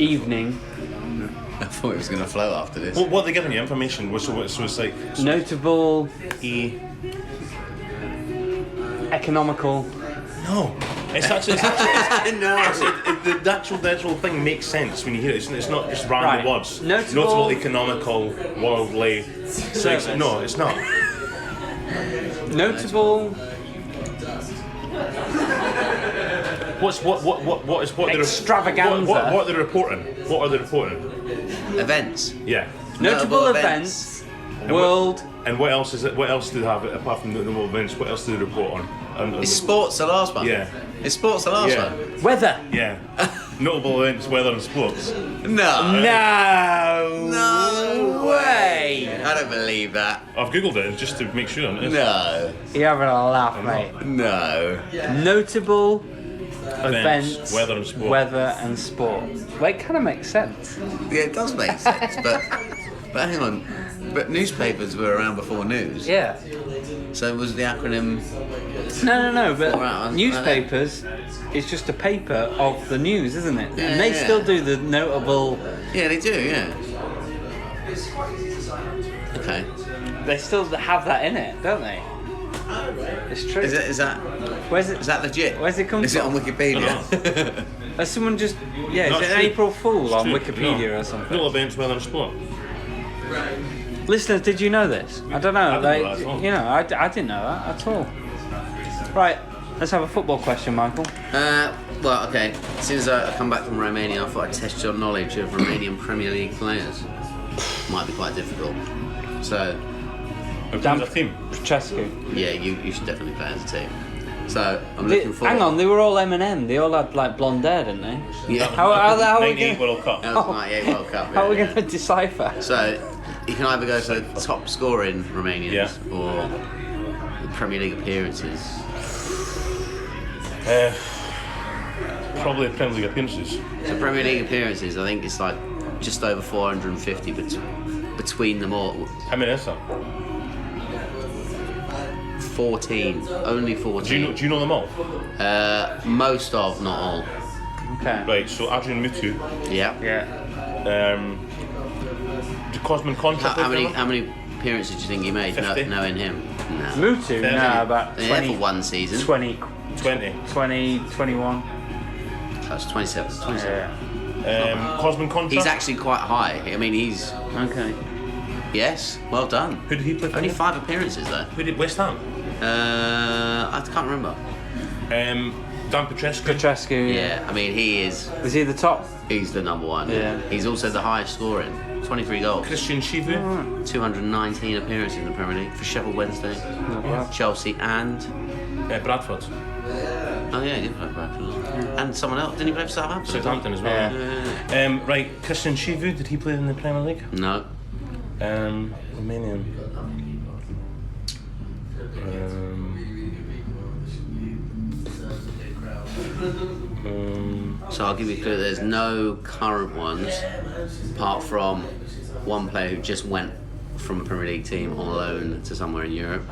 Evening. I thought it was going to flow after this. What are they giving you? Information. So it's like Notable. Economical. No. It's actually No. the actual thing makes sense when you hear it. It's not just random Right. words. Notable, economical, worldly. service. No, it's not. Notable. What they're Extravaganza. What are they reporting? What are they reporting? Events. Yeah. Notable events. World. And what else is it? What else do they have apart from the notable events? What else do they report on? Is sports the last one? Yeah. Is sports the last Yeah. one? Weather. Yeah. Notable events, weather and sports. No. No way. I don't believe that. I've googled it just to make sure. No. You're having a laugh, mate. No. Notable events, weather and sport. Weather and sport. Well, it kind of makes sense. Yeah, it does make sense, but hang on. But newspapers were around before news. Yeah. So was the acronym? No. But Right, newspapers is just a paper of the news, isn't it? Yeah, And they yeah. still do the notable. Yeah, they do. Yeah. Okay. They still have that in it, don't they? It's true. Is that Where's it? legit? Where's it come Is it from? on Wikipedia? Has someone just? Yeah, No, is it's it an true. April Fool on True. Wikipedia No. or something? Notable events, weather and sport. Listeners, did you know this? I don't know. I didn't know that at all. You know, I didn't know that at all. Right, let's have a football question, Michael. Well, okay. As soon as I come back from Romania, I thought I'd test your knowledge of Romanian Premier League players. Might be quite difficult. So, Dan a team. Petrescu. yeah, you should definitely play as a team. So, I'm looking forward. Hang on, they were all M&M. They all had like blonde hair, didn't they? Yeah. How are we 98 going? World Cup. That was 98 World Cup. How are we yeah. going to decipher? So, you can either go for top scoring Romanians Yeah. or the Premier League appearances. Probably Premier League appearances. So, Premier League appearances, I think it's like just over 450 between them all. How many is that? 14. Only 14. Do you know them all? Most of, not all. Okay. Right. So Adrian Mutu, Yeah. Yeah. Cosmin Contra. How many appearances do you think he made 50. knowing him? No. Mutu? No, about Yeah, 20, for one season. 20, 20. 21. That's 27. 27. Yeah. Cosmin Contra. He's actually quite high. I mean, he's... Okay. Yes, well done. Who did he play for? Only 5 appearances, though. Who did West Ham? I can't remember. Dan Petrescu. Petrescu. Yeah, I mean, he is... Was he the top? He's the number one. Yeah. He's also the highest scoring. 23 goals. Christian Chivu. 219 appearances in the Premier League for Sheffield Wednesday, Chelsea, and... Bradford. Oh, yeah, he did play for Bradford. And someone else. Didn't he play for Southampton? Southampton as well. Yeah. Right. Christian Chivu. Did he play in the Premier League? No. Romanian. So I'll give you a clue. There's no current ones, apart from one player who just went from a Premier League team on loan to somewhere in Europe.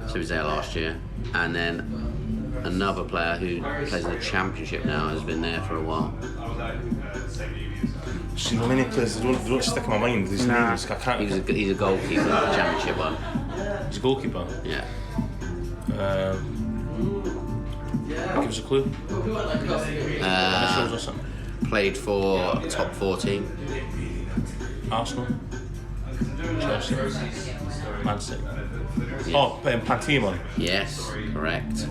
So he was there last year. And then another player who plays in the Championship now has been there for a while. See, many players, they don't stick in my mind. These names, I can't. He's a goalkeeper in the Championship one. He's a goalkeeper. Yeah. Give us a clue. Initials or something. Played for a top 4 team. Arsenal. Chelsea. Man City. Yeah. Oh, Pantier. Yes, correct.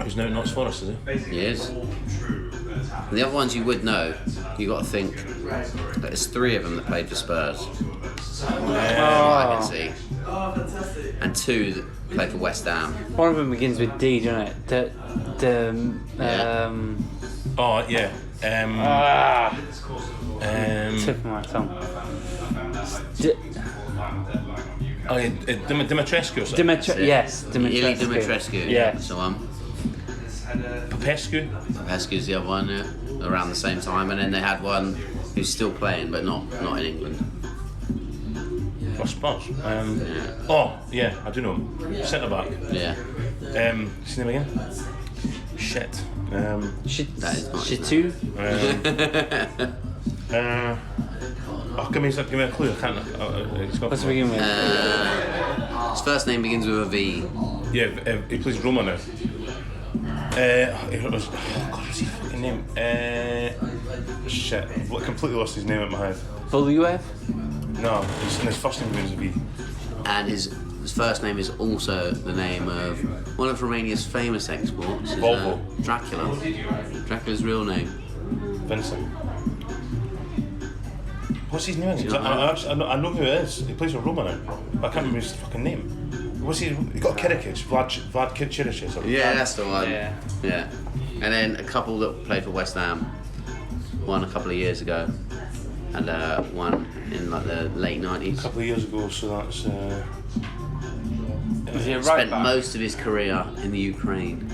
Who's now at Notts Forest, is he? He is. And the other ones you would know, you got to think that there's 3 of them that played for Spurs. I can see. And 2 that played for West Ham. One of them begins with D, doesn't it? Oh, yeah. Tip of my tongue. Dimitrescu or something? Yes, Ili Dimitrescu. Dimitrescu. Yeah. That's the one. Popescu? Popescu's the other one, yeah. Around the same time. And then they had one who's still playing, but not in England. For Spurs? Yeah. Oh, yeah, I do know him. Centre back. Yeah. What's his name again? Shit. That is not Shitu? Give me a clue. I can't. It's got What's it begin with? his first name begins with a V. Yeah, he plays Roma now. It was. Oh God, what's his fucking name? Shit, I've completely lost his name in my head. WF? No, his first name begins with V. And his first name is also the name of one of Romania's famous exports. Is, Volvo. Dracula. Dracula's real name. Vincent. What's his name again? Do you not know? I know who it is. He plays for Roma now, but I can't remember his fucking name. What's he? He got Kirikic, Vlad Kirikic or something. Yeah, that's the one. Yeah. Yeah. And then a couple that played for West Ham. One a couple of years ago, and one in like the late A 90s. couple of years ago, so that's. Is he a right Spent back? most of his career in the Ukraine.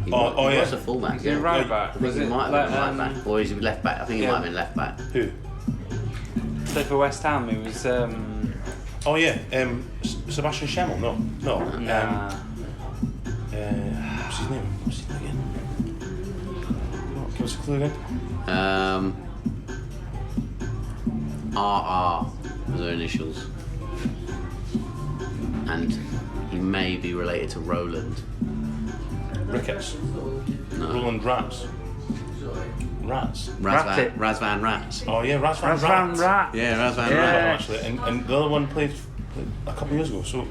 He Oh, was, oh, he yeah. was a fullback. Is he a Yeah. right back? I think he might have been right back, or is he left back? I think he Yeah. might have been left back. Who? Played for West Ham. It was Oh yeah, Sebastian Schemmel. No. nah. What's his name again? Oh, give us a clue again. RR was their initials, and he may be related to Roland. Ricketts. No. Roland Rats. Razvan Rats. Oh yeah, Razvan Razvan Rat. Yeah, Razvan Yeah. Rats. Actually, and the other one played a couple of years ago. So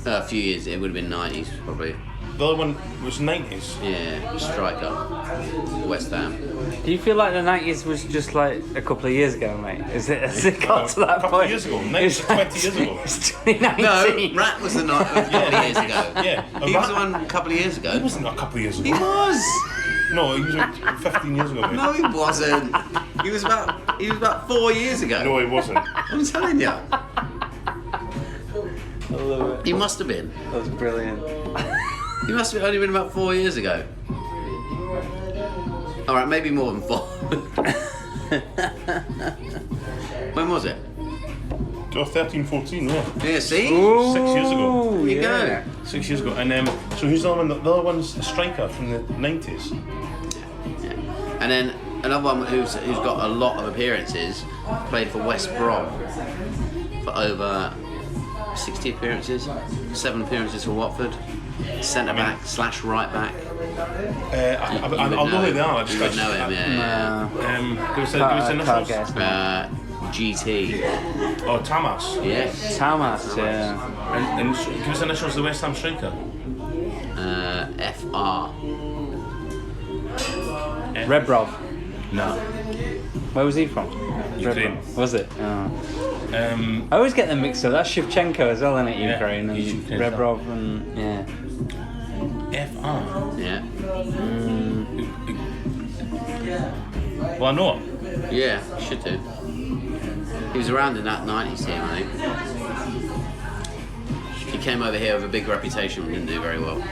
A few years, it would have been 90s probably. the other one was 90s. Yeah, striker. West Ham. Do you feel like the 90s was just like a couple of years ago, mate? Has it got to that A couple point? of years ago. 90s, 20 years ago. It's 2019. No, Rat was the night a couple of years ago. Yeah. He was the one a couple of years ago. He wasn't a couple of years He ago. was. No, he was like 15 years ago. Mate. No, he wasn't. He was about 4 years ago. No, he wasn't. I'm telling you. I love it. He must have been. That was brilliant. He must have only been about 4 years ago. All right, maybe more than 4. When was it? Oh, 13, 14, yeah. Yeah, see? 6 years ago. There you go. 6 years ago. And so who's the other one? The other one's a striker from the 90s. Yeah. And then another one who's got a lot of appearances, played for West Brom for over 60 appearances, 7 appearances for Watford, centre back / right back. I'll know who they are. You would know him, yeah. Give us initials. GT. Oh, Tamas. Yes. Tamas, yeah. And give us initials of the West Ham striker. FR. Rebrov. No. Where was he from? Ukraine. Rebrov. Was it? Oh. I always get them mixed up. That's Shevchenko as well, isn't it? Yeah, Ukraine and he's Ukraine, Rebrov and yeah. FR. Yeah. Well, I know him. Yeah, should do. He was around in that 90s team, I think. He came over here with a big reputation, but didn't do very well.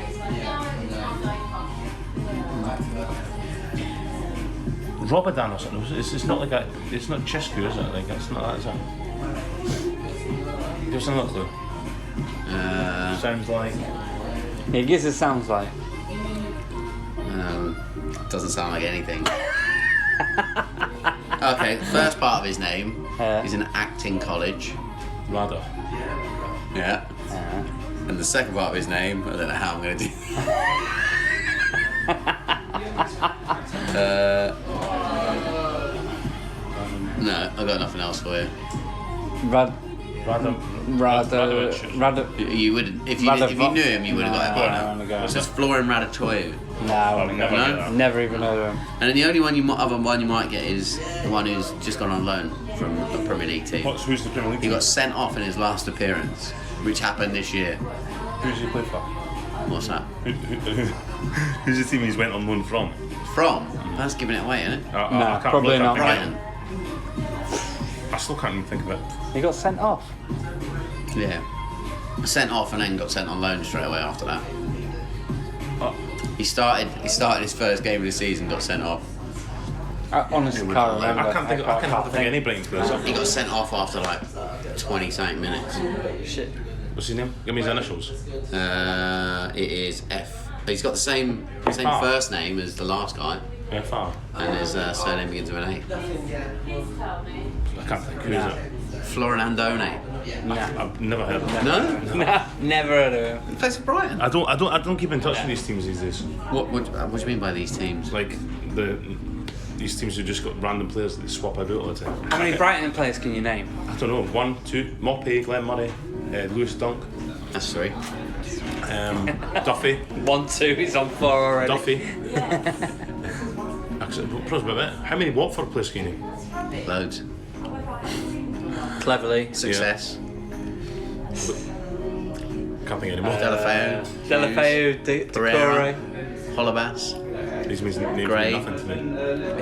Robodan or something. It's not like a. It's not Chescu, is it? Like it's not that, is it? Give us another clue. Sounds like. It gives it sounds like. Doesn't sound like anything. Okay, the first part of his name is an acting college. Ladder. Yeah. And the second part of his name, I don't know how I'm going to do. No, I've got nothing else for you. You wouldn't. If you knew him, you would have got it by now. So it's Florian Radatoiu. No, never even heard of him. And then the only other one you might get is the one who's just gone on loan from a Premier League team. Who's the Premier League He team? got sent off in his last appearance, which happened this year. Who's he play for? What's that? Who's the team he's went on loan from? From? That's giving it away, isn't it? No, probably not. Brighton. I still can't even think of it. He got sent off. Yeah. Sent off and then got sent on loan straight away after that. He started his first game of the season, got sent off. I honestly can't remember. I can't think of any Brighton players. He got sent off after like 20-something minutes. Shit. What's his name? Give me his initials. It is F. He's got the same first name as the last guy, FR. and his surname begins with an A. I can't think. Who is it? Florinandone. I've never heard of him. No? No, never heard of him. He plays for Brighton. I don't keep in touch with these teams these days. What do you mean by these teams? Like these teams who just got random players that they swap out all the time. How many Brighton players can you name? I don't know. 1, 2. Moppy, Glenn Murray, Lewis Dunk, That's 3. Duffy. 1, 2, he's on 4 already. Duffy. Actually, probably about it. How many Watford players can you name? Loads. Cleverly. Success. Can't think anymore. Delafeu. Decore. Holobas. These names mean Gray. nothing to me.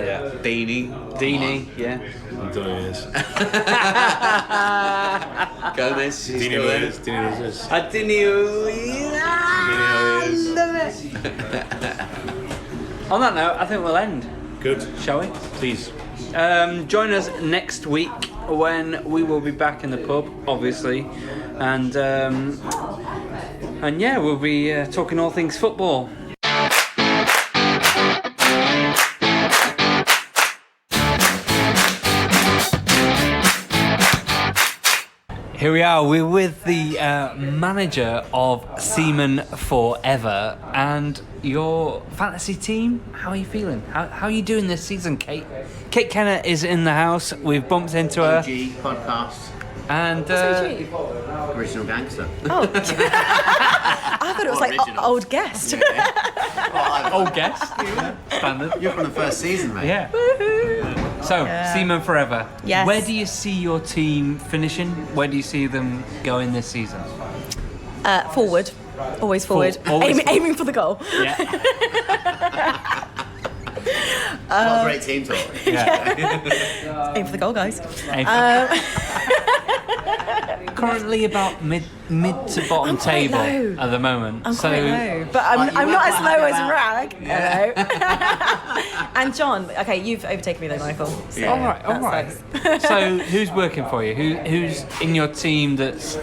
Yeah. Deeney. Yeah. I don't know who it is. Gomez. Dini knows this. I didn't love it. On that note, I think we'll end, Good. shall we? Please. Join us next week when we will be back in the pub, obviously, and yeah, we'll be talking all things football. Here we are, we're with the manager of Seaman Forever and your fantasy team. How are you feeling? How are you doing this season, Kate? Kate Kenah is in the house. We've bumped into her. OG podcast. And Original gangster. Oh, I thought it was like Original. old guest. old guest. Standard. You're from the first season, mate. Yeah. So, Seaman Forever. Yes. Where do you see your team finishing? Where do you see them going this season? Forward. Always forward. Always forward. Aiming for the goal. Yeah. What a great team talk. Yeah. Aim for the goal, guys. Currently about mid to bottom I'm quite table low. at the moment. I'm so quite low, but I'm not as low as Wragg. Hello. And John. Okay, you've overtaken me though, Michael. So all right. So who's working for you? Who's in your team that's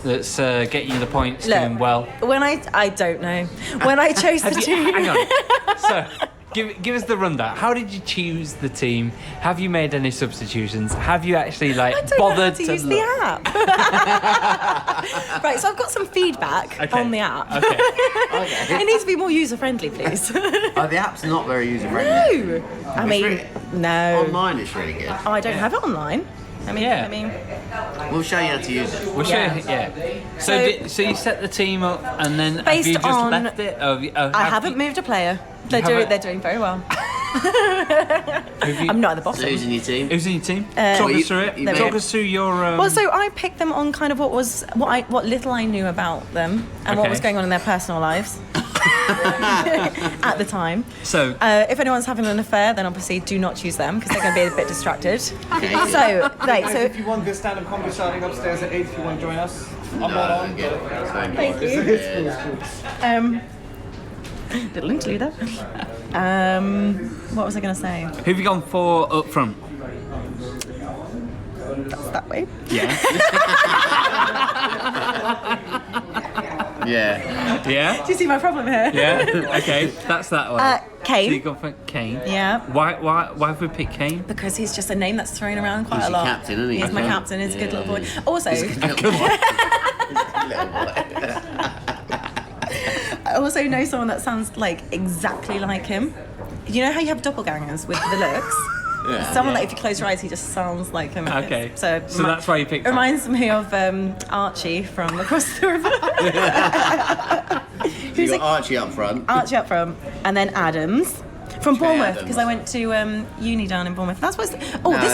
getting you the points, doing well? When I don't know. When I chose the team. Hang on. So give us the rundown. How did you choose the team? Have you made any substitutions? Have you actually I don't bothered know how to use look? the app. Right, so I've got some feedback on the app. Okay. It needs to be more user friendly, please. Oh, the app's not very user friendly. No, I mean, no. Online it's really good. Oh, I don't have it online. I mean, We'll show you how to use it. We'll show you. Yeah. So you set the team up and then have Based you just on- left it? I haven't moved a player. They're doing very well. I'm not at the So bottom. who's in your team? Who's in your team? Talk you- us through it. you Talk made- us through your. Well, so I picked them on kind of what little I knew about them and what Okay. was going on in their personal lives at the time. So If anyone's having an affair, then obviously do not choose them because they're going to be a bit distracted. Okay. So, right, so If you want this stand-up comedy starting upstairs at 8, if you want to join us, I'm not on. Yeah, that's very Thank important. you. Little interlude there. What was I going to say? who have you gone for up front? That's that way. Yeah. Yeah. Yeah. Do you see my problem here? Yeah. Okay. That's that way. Kane. So you go for Kane. Yeah. Why have we picked Kane? Because he's just a name that's thrown around quite He's a your lot. captain, isn't he? He's my captain. He's a good little boy. Also, I also know someone that sounds like exactly like him. You know how you have doppelgangers with the looks? Someone that if you close your eyes, he just sounds like him. Okay. So that's why you picked it reminds me of Archie from Across the River. So you got Archie up front. Archie up front, and then Adams. From Trey Bournemouth, Adams. because I went to uni down in Bournemouth. That's what's. This is.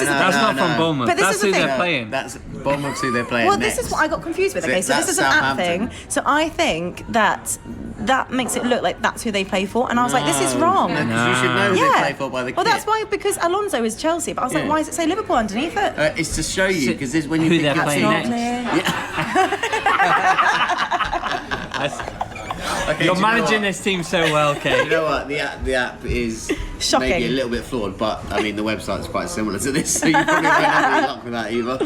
That's not No. from Bournemouth. But this That's is the who thing. they're playing. That's Bournemouth who they're playing Well, next. this is what I got confused with. So Okay, so this that's is an app Southampton. thing. So I think that makes it look like that's who they play for, and I was like, this is wrong. No, 'cause you should know who they play for by the Well, kit. that's why, because Alonso is Chelsea, but I was like, Yeah. why does it say Liverpool underneath it? It's to show you, because this when you Who pick they're your playing team. next. Okay, You're do you know managing what? this team so well, Kate. You know what? The app is Shocking. maybe a little bit flawed, but I mean the website's quite similar to this, so you probably won't have any luck with that either.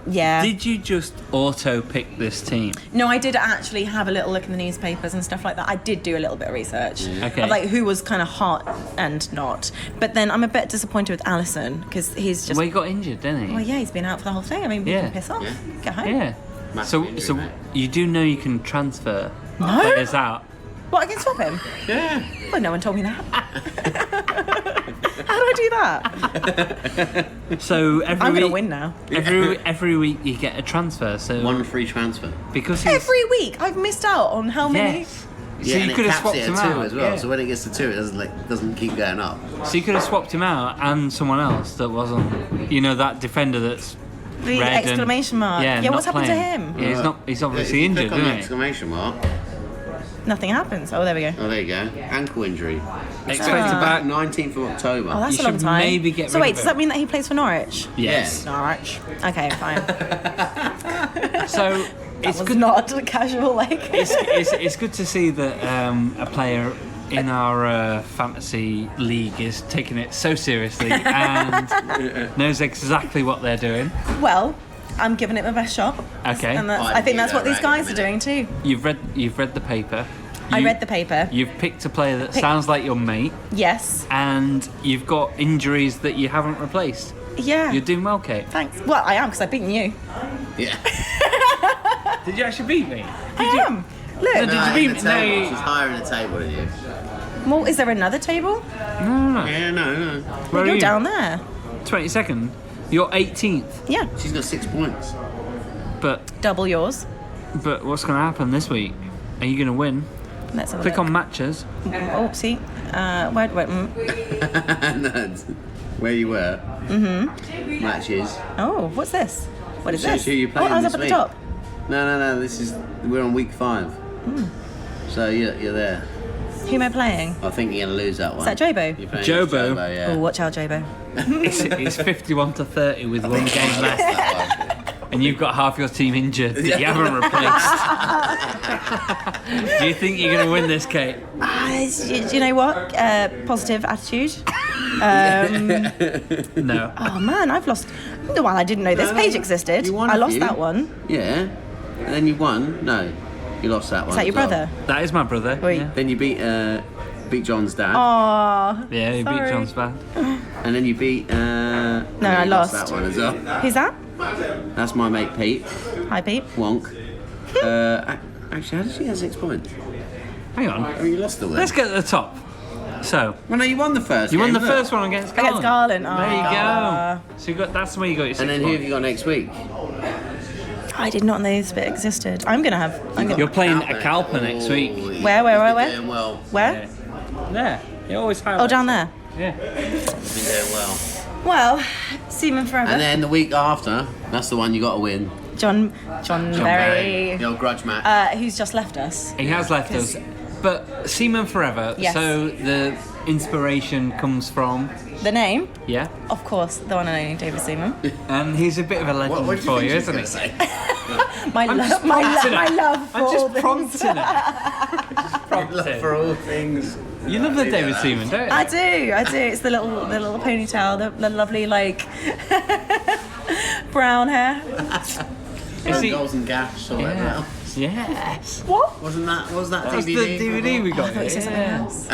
Yeah. Did you just auto pick this team? No, I did actually have a little look in the newspapers and stuff like that. I did do a little bit of research Okay. of like who was kind of hot and not. But then I'm a bit disappointed with Allison because he's just. Well, he got injured, didn't he? Well, yeah, he's been out for the whole thing. I mean, we Yeah. can piss off. Yeah. Go home. Yeah. Massive injury, So mate. you do know you can transfer No. players out. What, I can swap him? Yeah. Well, no one told me that. How do I do that? So every I'm going to week, win now. every week you get a transfer. So One free transfer. because he's Every week. I've missed out on how many? yes. Yeah, So and you it could have caps swapped it him at 2 out as well. Yeah. So when it gets to 2, it doesn't keep going up. So you could have swapped him out and someone else that wasn't, that defender that's The red and- exclamation mark. Yeah, Yeah, not what's happened to playing. him? Yeah, he's not. He's obviously If you injured, click on the isn't he? exclamation mark. Nothing happens. Oh, there we go. Oh, there you go. Ankle injury. Expected Back back. 19th of October. Oh, that's You a long should time. maybe get so rid wait, of does him. that mean that he plays for Norwich? Yes. Norwich. Okay, fine. So That it's was good. not a casual like. It's good to see that a player in our fantasy league is taking it so seriously and knows exactly what they're doing. Well, I'm giving it my best shot. Okay. And that's, Oh, I I think knew that's that what these right guys in are a doing too. You've read the paper. I read the paper. You've picked a player that sounds like your mate, Yes. and you've got injuries that you haven't replaced. Yeah. You're doing well, Kate. Thanks. Well, I am because I've beaten you. Yeah. Did you actually beat me? I am. Look. Did you beat me? No, you- She's higher in the table than you. Well, is there another table? No. Yeah, no. Where are You're you? down there. 22nd. You're 18th. Yeah. She's got 6 points. But Double yours. what's going to happen this week? Are you going to win? Let's have a Click look. on matches. Oh, see. Where do I? No, where you were. Mm-hmm. Matches. Oh, what's this? What is Shows this? who you're playing I was this up at week. the top. No. We're on week 5. So you're there. Who am I playing? I think you're gonna lose that one. Is that Jobo? You're playing Jobo? Jobo, yeah. Oh, watch out, Jobo. It's 51-30 with one game left, and you've got half your team injured that you haven't replaced. Do you think you're going to win this, Kate? Do you know what? Positive attitude. No. Oh man, I've lost. Well, I didn't know this page existed. You won I a lost few. that one. Yeah. And then you won. No, you lost that one. Is that your as well. brother? That is my brother. Wait. Yeah, Then you beat John's dad. Oh. yeah he beat Sorry. John's band. And then you beat. No, I you lost. that one as well. Who's that? That's my mate Pete. Hi, Pete. Wonk. Actually, how did she get 6 points? Hang on. Oh, you lost all Let's that. get to the top. So, Well, no, you won the first. you won game, the look. first one against Garland. Against Garland. There you Oh. go. So that's where you got your 6 And then who have points. you got next week? I did not know this bit existed. I'm gonna have. You're playing a Calpa next week. Where? You're doing well. Where? There. You always highlight. Oh, down there. Yeah. You've been doing well. Well, Seaman Forever. And then the week after, that's the one you got to win. John Berry, The old grudge match. who's just left us. He has left us. But Seaman Forever, Yes. so the inspiration comes from, The name, yeah, of course, the one and only David Seaman. and he's a bit of a legend what do for you you, think isn't she's he? gonna say? My just love, prompting my it. love for I'm all just things. prompting it. Love for all things. You love the David Seaman, don't you? I do. It's the little ponytail, the lovely like brown hair. Is he- Golden Gash or whatever else. Yes. What? Wasn't that That was the DVD? DVD we I got. thought you said something else.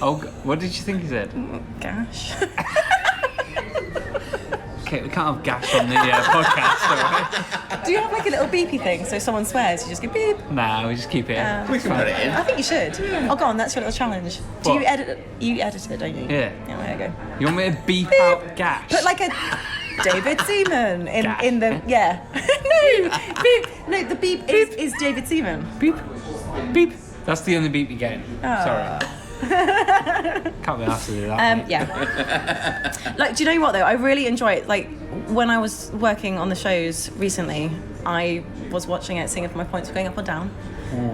Oh, what did you think he said? Gosh. Okay, we can't have gash on the podcast, alright? Do you have like a little beepy thing so someone swears you just go beep? Nah, we just keep it in. We can put it in. I think you should. Oh, go on, that's your little challenge. Do What? you edit it? You edit it, don't you? Yeah. Yeah, there you go. You want me to beep out gash? Put like a David Seaman Gash. in the no beep. No, the beep is David Seaman. beep, beep. That's the only beep you get. Sorry. Can't be asked to do that. Yeah. Like, do you know what though? I really enjoy it. Like, when I was working on the shows recently, I was watching it, seeing if my points were going up or down.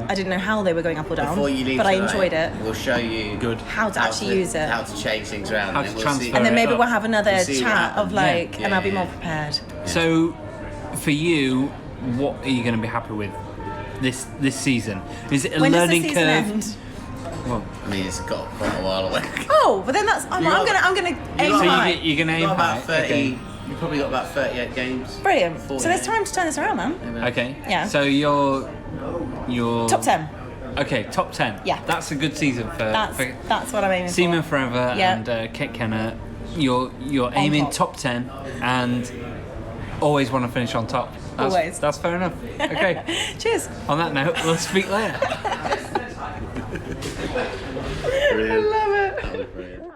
I didn't know how they were going up or down, Before you leave but I tonight, enjoyed it. We'll show you Good. How to actually use it. how to change things around, How and to then transfer see. And then maybe up. we'll have another We'll see what chat of happens. like, Yeah, and I'll be yeah, more yeah. prepared. So, for you, what are you going to be happy with this season? Is it a When does the learning season curve? end? Well, I mean, it's got quite a while away. Oh, but then that's I'm got- gonna aim so high. you're going to aim You've got high. about 30. Okay. You've probably got about 38 games. Brilliant. 40 So there's games. time to turn this around, man. Okay. Yeah. So you're Top 10. Okay, top 10. Yeah. That's a good season for That's what I'm aiming Seaman for. Forever Yeah. and Kate Kenah. You're aiming top 10 and always want to finish on top. Always. That's fair enough. Okay. Cheers. On that note, we'll speak later. Brilliant. I love it. That was brilliant.